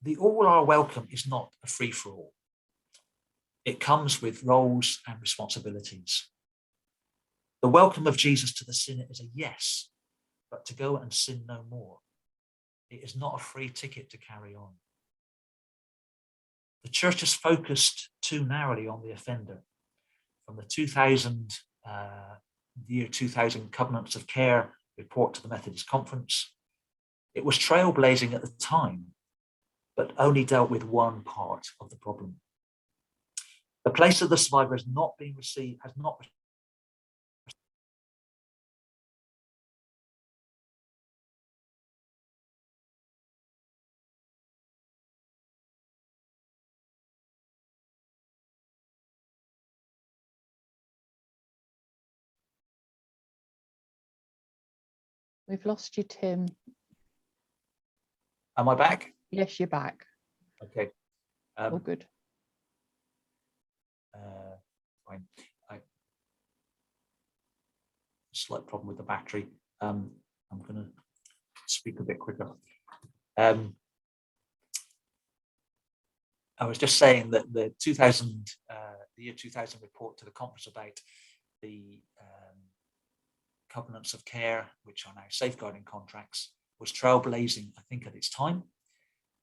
The All Are Welcome is not a free-for-all. It comes with roles and responsibilities. The welcome of Jesus to the sinner is a yes, but to go and sin no more. It is not a free ticket to carry on. The church has focused too narrowly on the offender. From the year 2000 Covenants of Care report to the Methodist Conference, it was trailblazing at the time, but only dealt with one part of the problem. The place of the survivor has not been received, has not. We've lost you, Tim. Am I back? Yes, you're back. Okay. All good. Fine. Slight problem with the battery. I'm going to speak a bit quicker. I was just saying that the year 2000 report to the conference about the Covenants of Care, which are now safeguarding contracts, was trailblazing, I think, at its time,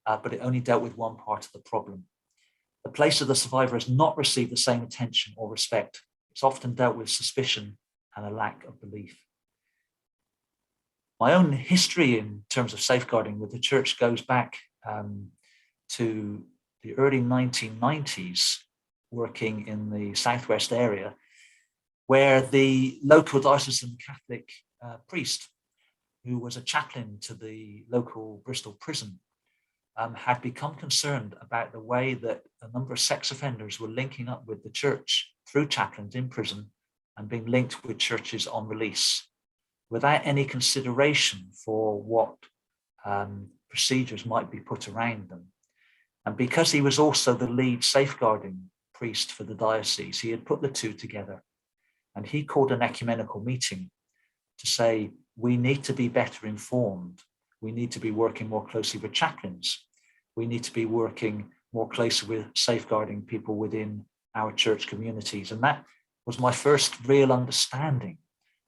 but it only dealt with one part of the problem. The place of the survivor has not received the same attention or respect. It's often dealt with suspicion and a lack of belief. My own history in terms of safeguarding with the church goes back to the early 1990s, working in the southwest area, where the local diocesan Catholic priest, who was a chaplain to the local Bristol prison, had become concerned about the way that a number of sex offenders were linking up with the church through chaplains in prison and being linked with churches on release, without any consideration for what procedures might be put around them. And because he was also the lead safeguarding priest for the diocese, he had put the two together. And he called an ecumenical meeting to say, we need to be better informed. We need to be working more closely with chaplains. We need to be working more closely with safeguarding people within our church communities. And that was my first real understanding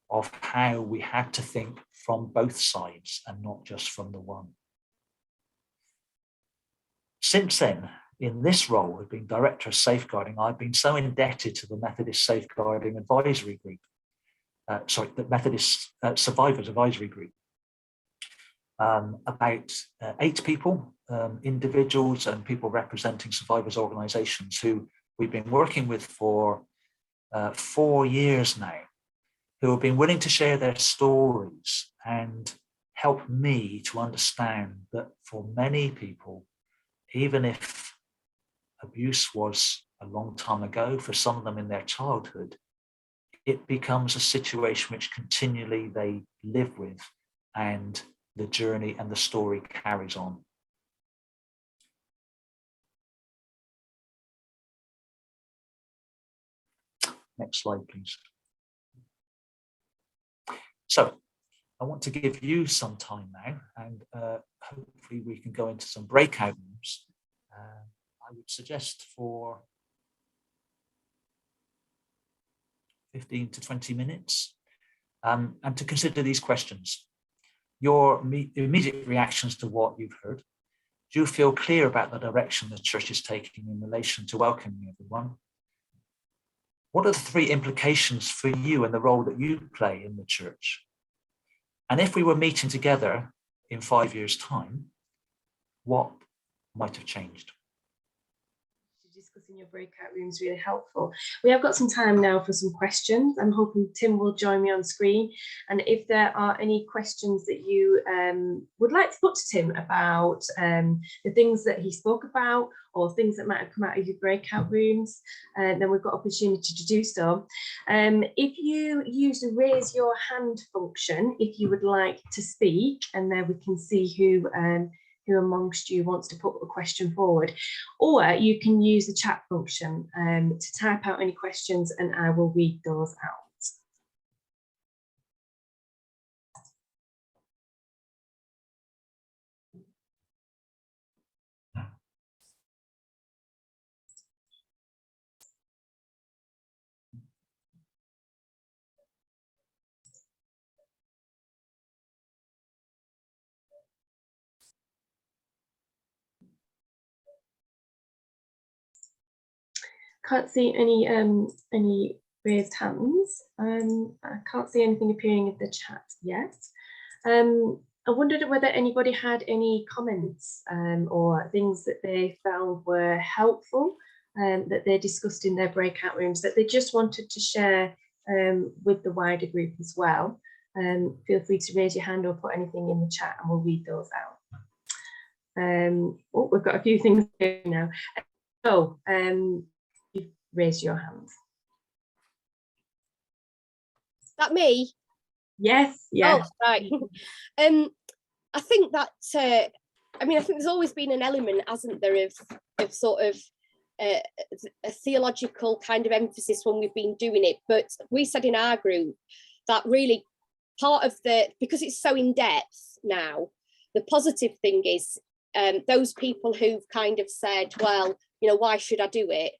of how we had to think from both sides and not just from the one. Since then, in this role of being Director of Safeguarding, I've been so indebted to the Methodist Safeguarding Advisory Group, the Methodist Survivors Advisory Group. About 8 people, individuals and people representing survivors organisations who we've been working with for 4 years now, who have been willing to share their stories and help me to understand that for many people, even if abuse was a long time ago, for some of them in their childhood, it becomes a situation which continually they live with, and the journey and the story carries on. Next slide, please. So I want to give you some time now, and hopefully we can go into some breakout rooms. I would suggest for 15 to 20 minutes, and to consider these questions. Your immediate reactions to what you've heard. Do you feel clear about the direction the church is taking in relation to welcoming everyone? What are the 3 implications for you and the role that you play in the church? And if we were meeting together in 5 years' time, what might have changed? Discuss discussing your breakout rooms really helpful. We have got some time now for some questions. I'm hoping Tim will join me on screen. And if there are any questions that you would like to put to Tim about the things that he spoke about or things that might have come out of your breakout rooms, then we've got opportunity to do so. If you use the raise your hand function, if you would like to speak, and there we can see who amongst you wants to put a question forward, or you can use the chat function to type out any questions and I will read those out. Can't see any raised hands. I can't see anything appearing in the chat yet. I wondered whether anybody had any comments or things that they found were helpful that they discussed in their breakout rooms that they just wanted to share with the wider group as well. Feel free to raise your hand or put anything in the chat and we'll read those out. Oh, we've got a few things here now. Oh, raise your hand. That me? Yes, yeah. Oh, right. I think that, I mean, I think there's always been an element, hasn't there, of sort of a theological kind of emphasis when we've been doing it. But we said in our group that really part of because it's so in depth now, the positive thing is those people who've kind of said, well, you know, why should I do it?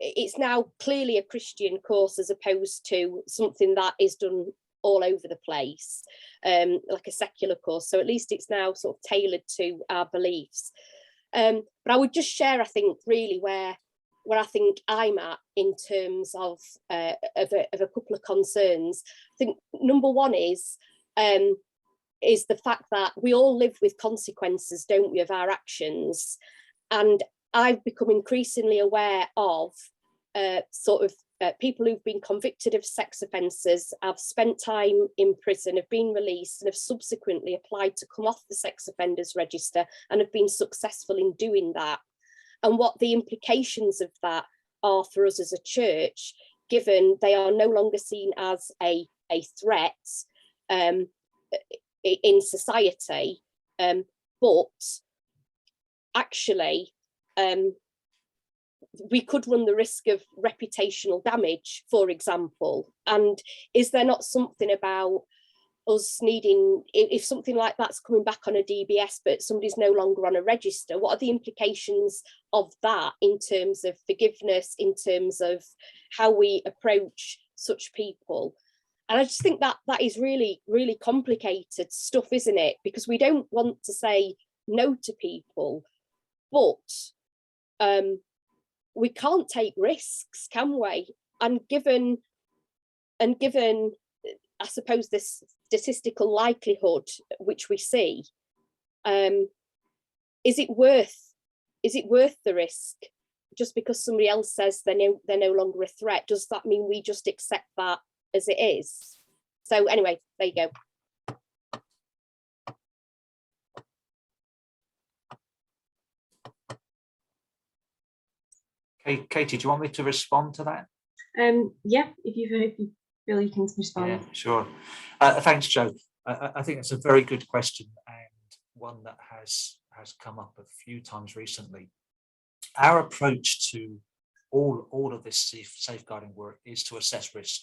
It's now clearly a Christian course as opposed to something that is done all over the place, like a secular course. So at least it's now sort of tailored to our beliefs. But I would just share, I think, really where I think I'm at in terms of a couple of concerns. I think number one is the fact that we all live with consequences, don't we, of our actions. And I've become increasingly aware of people who've been convicted of sex offences, have spent time in prison, have been released and have subsequently applied to come off the sex offenders register and have been successful in doing that. And what the implications of that are for us as a church, given they are no longer seen as a threat in society, but actually we could run the risk of reputational damage, for example. And is there not something about us needing, if something like that's coming back on a DBS, but somebody's no longer on a register, what are the implications of that in terms of forgiveness, in terms of how we approach such people? And I just think that is really, really complicated stuff, isn't it? Because we don't want to say no to people, but we can't take risks, can we? And given, I suppose, this statistical likelihood which we see, is it worth the risk? Just because somebody else says they're no longer a threat, does that mean we just accept that as it is? So anyway, there you go. Katie, do you want me to respond to that? Yeah, if you feel you can respond. Yeah, sure. Thanks, Joe. I think it's a very good question and one that has come up a few times recently. Our approach to all of this safeguarding work is to assess risk.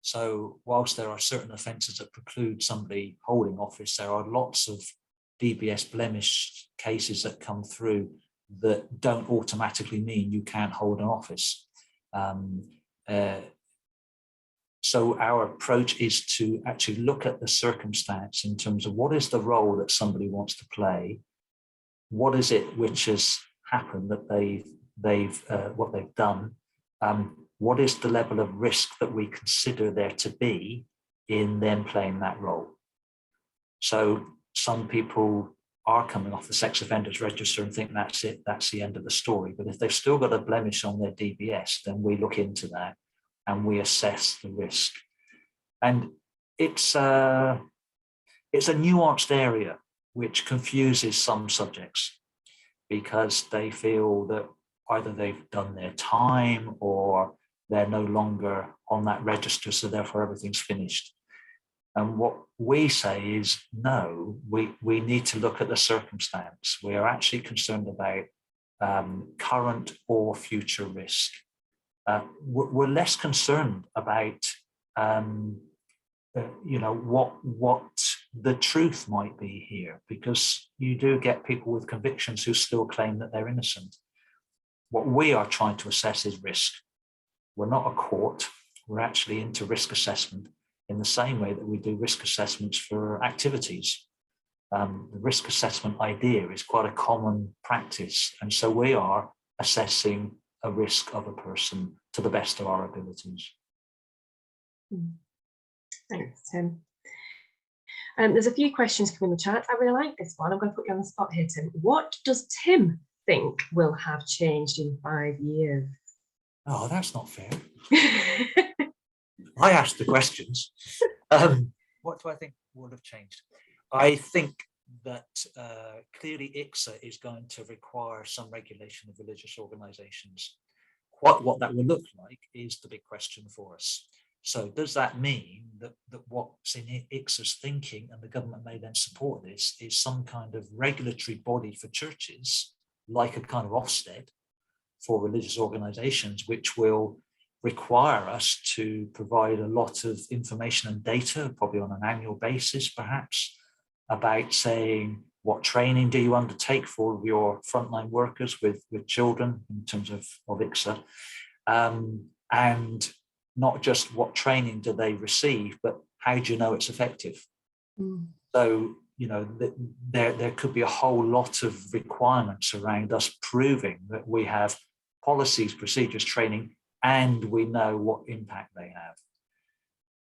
So whilst there are certain offences that preclude somebody holding office, there are lots of DBS blemish cases that come through that don't automatically mean you can't hold an office. So our approach is to actually look at the circumstance in terms of what is the role that somebody wants to play, what is it which has happened that what they've done, what is the level of risk that we consider there to be in them playing that role. So some people are coming off the sex offenders register and think that's it, that's the end of the story. But if they've still got a blemish on their DBS, then we look into that and we assess the risk. And it's a nuanced area which confuses some subjects, because they feel that either they've done their time or they're no longer on that register, so therefore everything's finished. And what we say is, no, we need to look at the circumstance. We are actually concerned about current or future risk. We're less concerned about what the truth might be here, because you do get people with convictions who still claim that they're innocent. What we are trying to assess is risk. We're not a court. We're actually into risk assessment in the same way that we do risk assessments for activities. The risk assessment idea is quite a common practice. And so we are assessing a risk of a person to the best of our abilities. Thanks, Tim. There's a few questions coming in the chat. I really like this one. I'm going to put you on the spot here, Tim. What does Tim think will have changed in 5 years? Oh, that's not fair. I asked the questions. What do I think will have changed? I think that clearly ICSA is going to require some regulation of religious organisations. What that will look like is the big question for us. So does that mean that what's in ICSA's thinking, and the government may then support this, is some kind of regulatory body for churches, like a kind of Ofsted for religious organisations, which will require us to provide a lot of information and data, probably on an annual basis, perhaps, about saying what training do you undertake for your frontline workers with children in terms of ICSA, and not just what training do they receive, but how do you know it's effective? So, there could be a whole lot of requirements around us proving that we have policies, procedures, training, and we know what impact they have.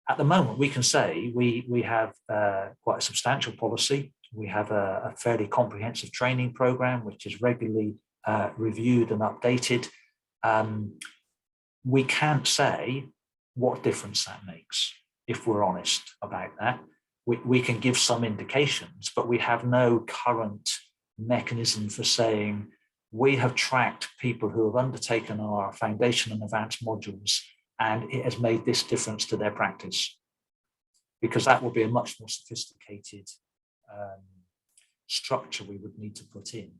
At the moment, we can say we have quite a substantial policy. We have a fairly comprehensive training program, which is regularly reviewed and updated. We can't say what difference that makes, if we're honest about that. We can give some indications, but we have no current mechanism for saying we have tracked people who have undertaken our foundation and advanced modules, and it has made this difference to their practice, because that will be a much more sophisticated structure we would need to put in.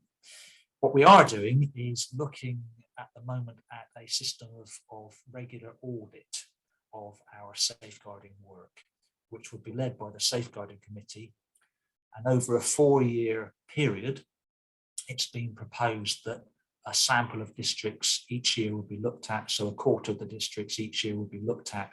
What we are doing is looking at the moment at a system of regular audit of our safeguarding work, which would be led by the Safeguarding Committee. And over a 4-year period, it's been proposed that a sample of districts each year will be looked at. So a quarter of the districts each year will be looked at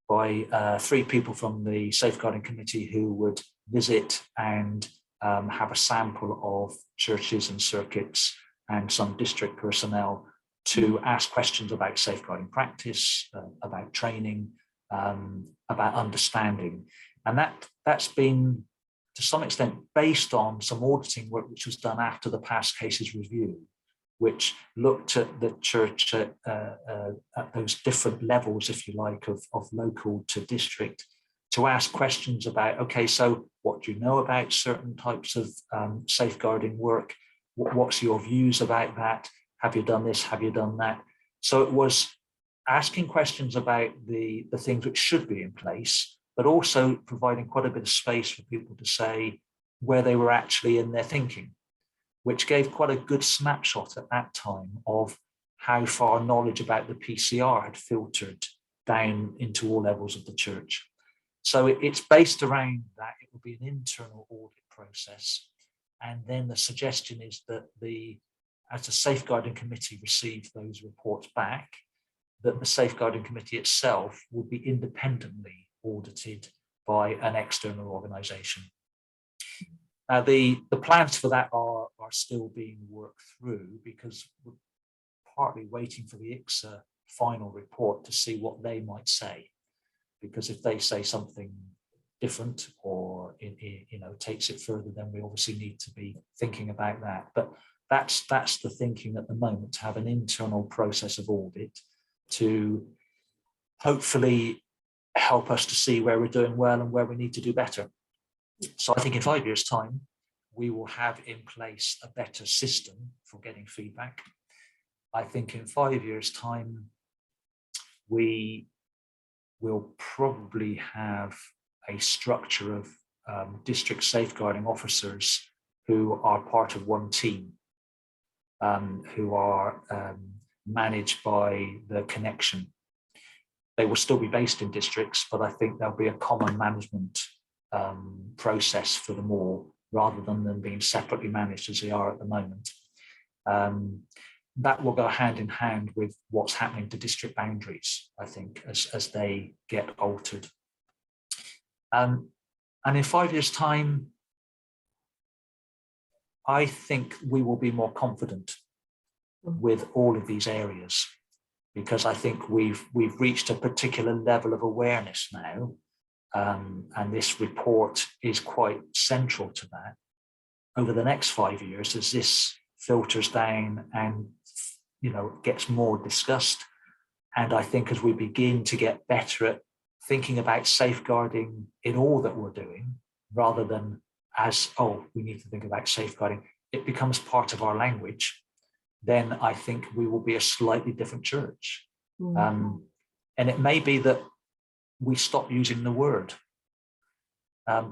by 3 people from the Safeguarding Committee, who would visit and have a sample of churches and circuits and some district personnel to ask questions about safeguarding practice, about training, about understanding. And that's been, to some extent, based on some auditing work which was done after the past cases review, which looked at the church at those different levels, if you like, of local to district, to ask questions about, okay, so what do you know about certain types of safeguarding work? What's your views about that? Have you done this? Have you done that? So it was asking questions about the things which should be in place, but also providing quite a bit of space for people to say where they were actually in their thinking, which gave quite a good snapshot at that time of how far knowledge about the PCR had filtered down into all levels of the church. So it's based around that. It will be an internal audit process. And then the suggestion is that as the Safeguarding Committee receives those reports back, that the Safeguarding Committee itself would be independently audited by an external organisation. Now, the plans for that are still being worked through, because we're partly waiting for the ICSA final report to see what they might say. Because if they say something different or takes it further, then we obviously need to be thinking about that. But that's the thinking at the moment, to have an internal process of audit to hopefully help us to see where we're doing well and where we need to do better. So I think in 5 years' time, we will have in place a better system for getting feedback. I think in 5 years' time, we will probably have a structure of district safeguarding officers who are part of one team, who are managed by the connection. They will still be based in districts, but I think there'll be a common management process for them all, rather than them being separately managed as they are at the moment. That will go hand in hand with what's happening to district boundaries, I think, as they get altered. And in 5 years' time, I think we will be more confident with all of these areas, because I think we've reached a particular level of awareness now, and this report is quite central to that. Over the next 5 years, as this filters down and gets more discussed, and I think as we begin to get better at thinking about safeguarding in all that we're doing, rather than as, oh, we need to think about safeguarding, it becomes part of our language, then I think we will be a slightly different church. And it may be that we stop using the word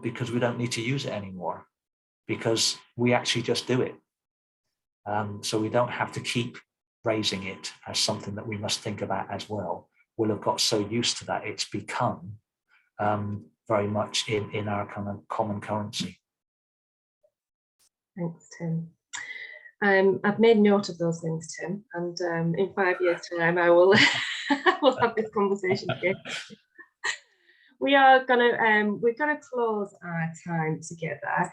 because we don't need to use it anymore, because we actually just do it. So we don't have to keep raising it as something that we must think about as well. We'll have got so used to that, it's become very much in our kind of common currency. Thanks, Tim. I've made note of those things, Tim, and in 5 years' time, I will we'll have this conversation again. We're gonna close our time together.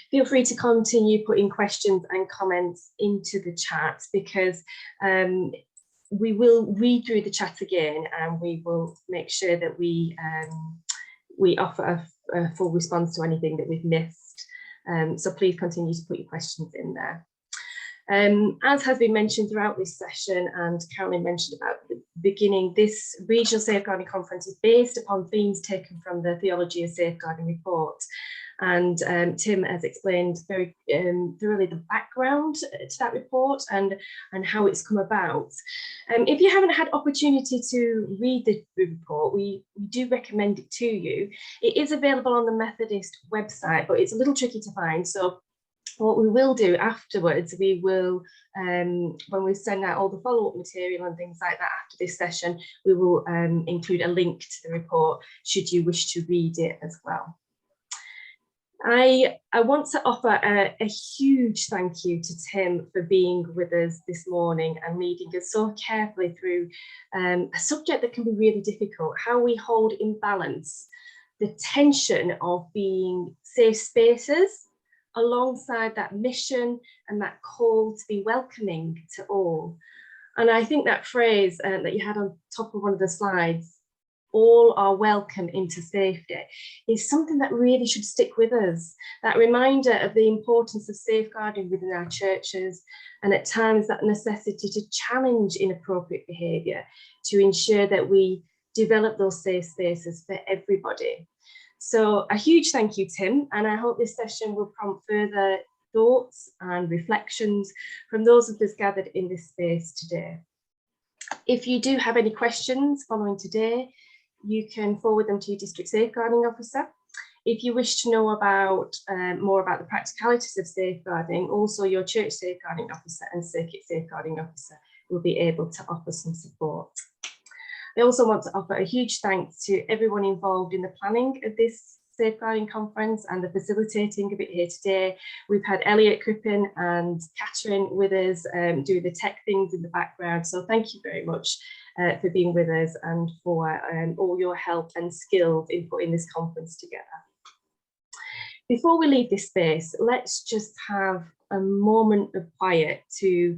Feel free to continue putting questions and comments into the chat, because we will read through the chat again, and we will make sure that we offer a full response to anything that we've missed. So please continue to put your questions in there. As has been mentioned throughout this session, and Carolyn mentioned about the beginning, this regional safeguarding conference is based upon themes taken from the Theology of Safeguarding report. And Tim has explained very thoroughly the background to that report and how it's come about. If you haven't had opportunity to read the report, we do recommend it to you. It is available on the Methodist website, but it's a little tricky to find. So what we will do afterwards, we will, when we send out all the follow-up material and things like that after this session, we will include a link to the report should you wish to read it as well. I want to offer a huge thank you to Tim for being with us this morning and leading us so carefully through a subject that can be really difficult, how we hold in balance the tension of being safe spaces alongside that mission and that call to be welcoming to all. And I think that phrase that you had on top of one of the slides, all are welcome into safety, is something that really should stick with us. That reminder of the importance of safeguarding within our churches, and at times that necessity to challenge inappropriate behaviour to ensure that we develop those safe spaces for everybody. So a huge thank you, Tim, and I hope this session will prompt further thoughts and reflections from those of us gathered in this space today. If you do have any questions following today, you can forward them to your district safeguarding officer. If you wish to know about more about the practicalities of safeguarding, also your church safeguarding officer and circuit safeguarding officer will be able to offer some support. I also want to offer a huge thanks to everyone involved in the planning of this safeguarding conference and the facilitating of it here today. We've had Elliot Crippen and Catherine with us doing the tech things in the background. So thank you very much for being with us and for all your help and skills in putting this conference together. Before we leave this space, let's just have a moment of quiet to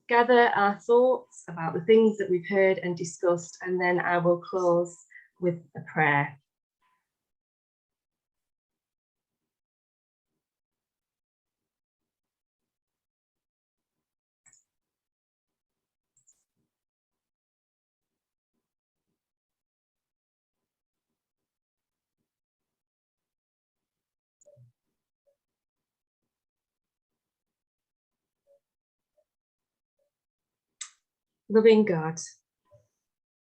gather our thoughts about the things that we've heard and discussed, and then I will close with a prayer. Loving God,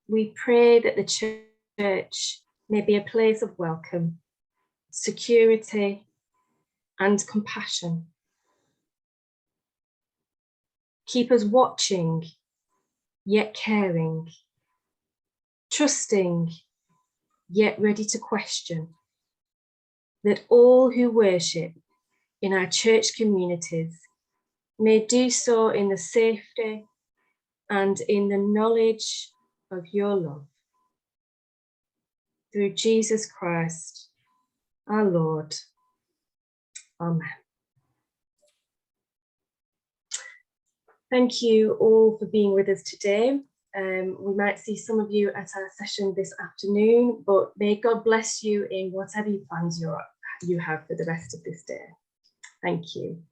we pray that the church may be a place of welcome, security, and compassion. Keep us watching, yet caring, trusting, yet ready to question, that all who worship in our church communities may do so in the safety and in the knowledge of your love. Through Jesus Christ, our Lord. Amen. Thank you all for being with us today. We might see some of you at our session this afternoon, but may God bless you in whatever plans you have for the rest of this day. Thank you.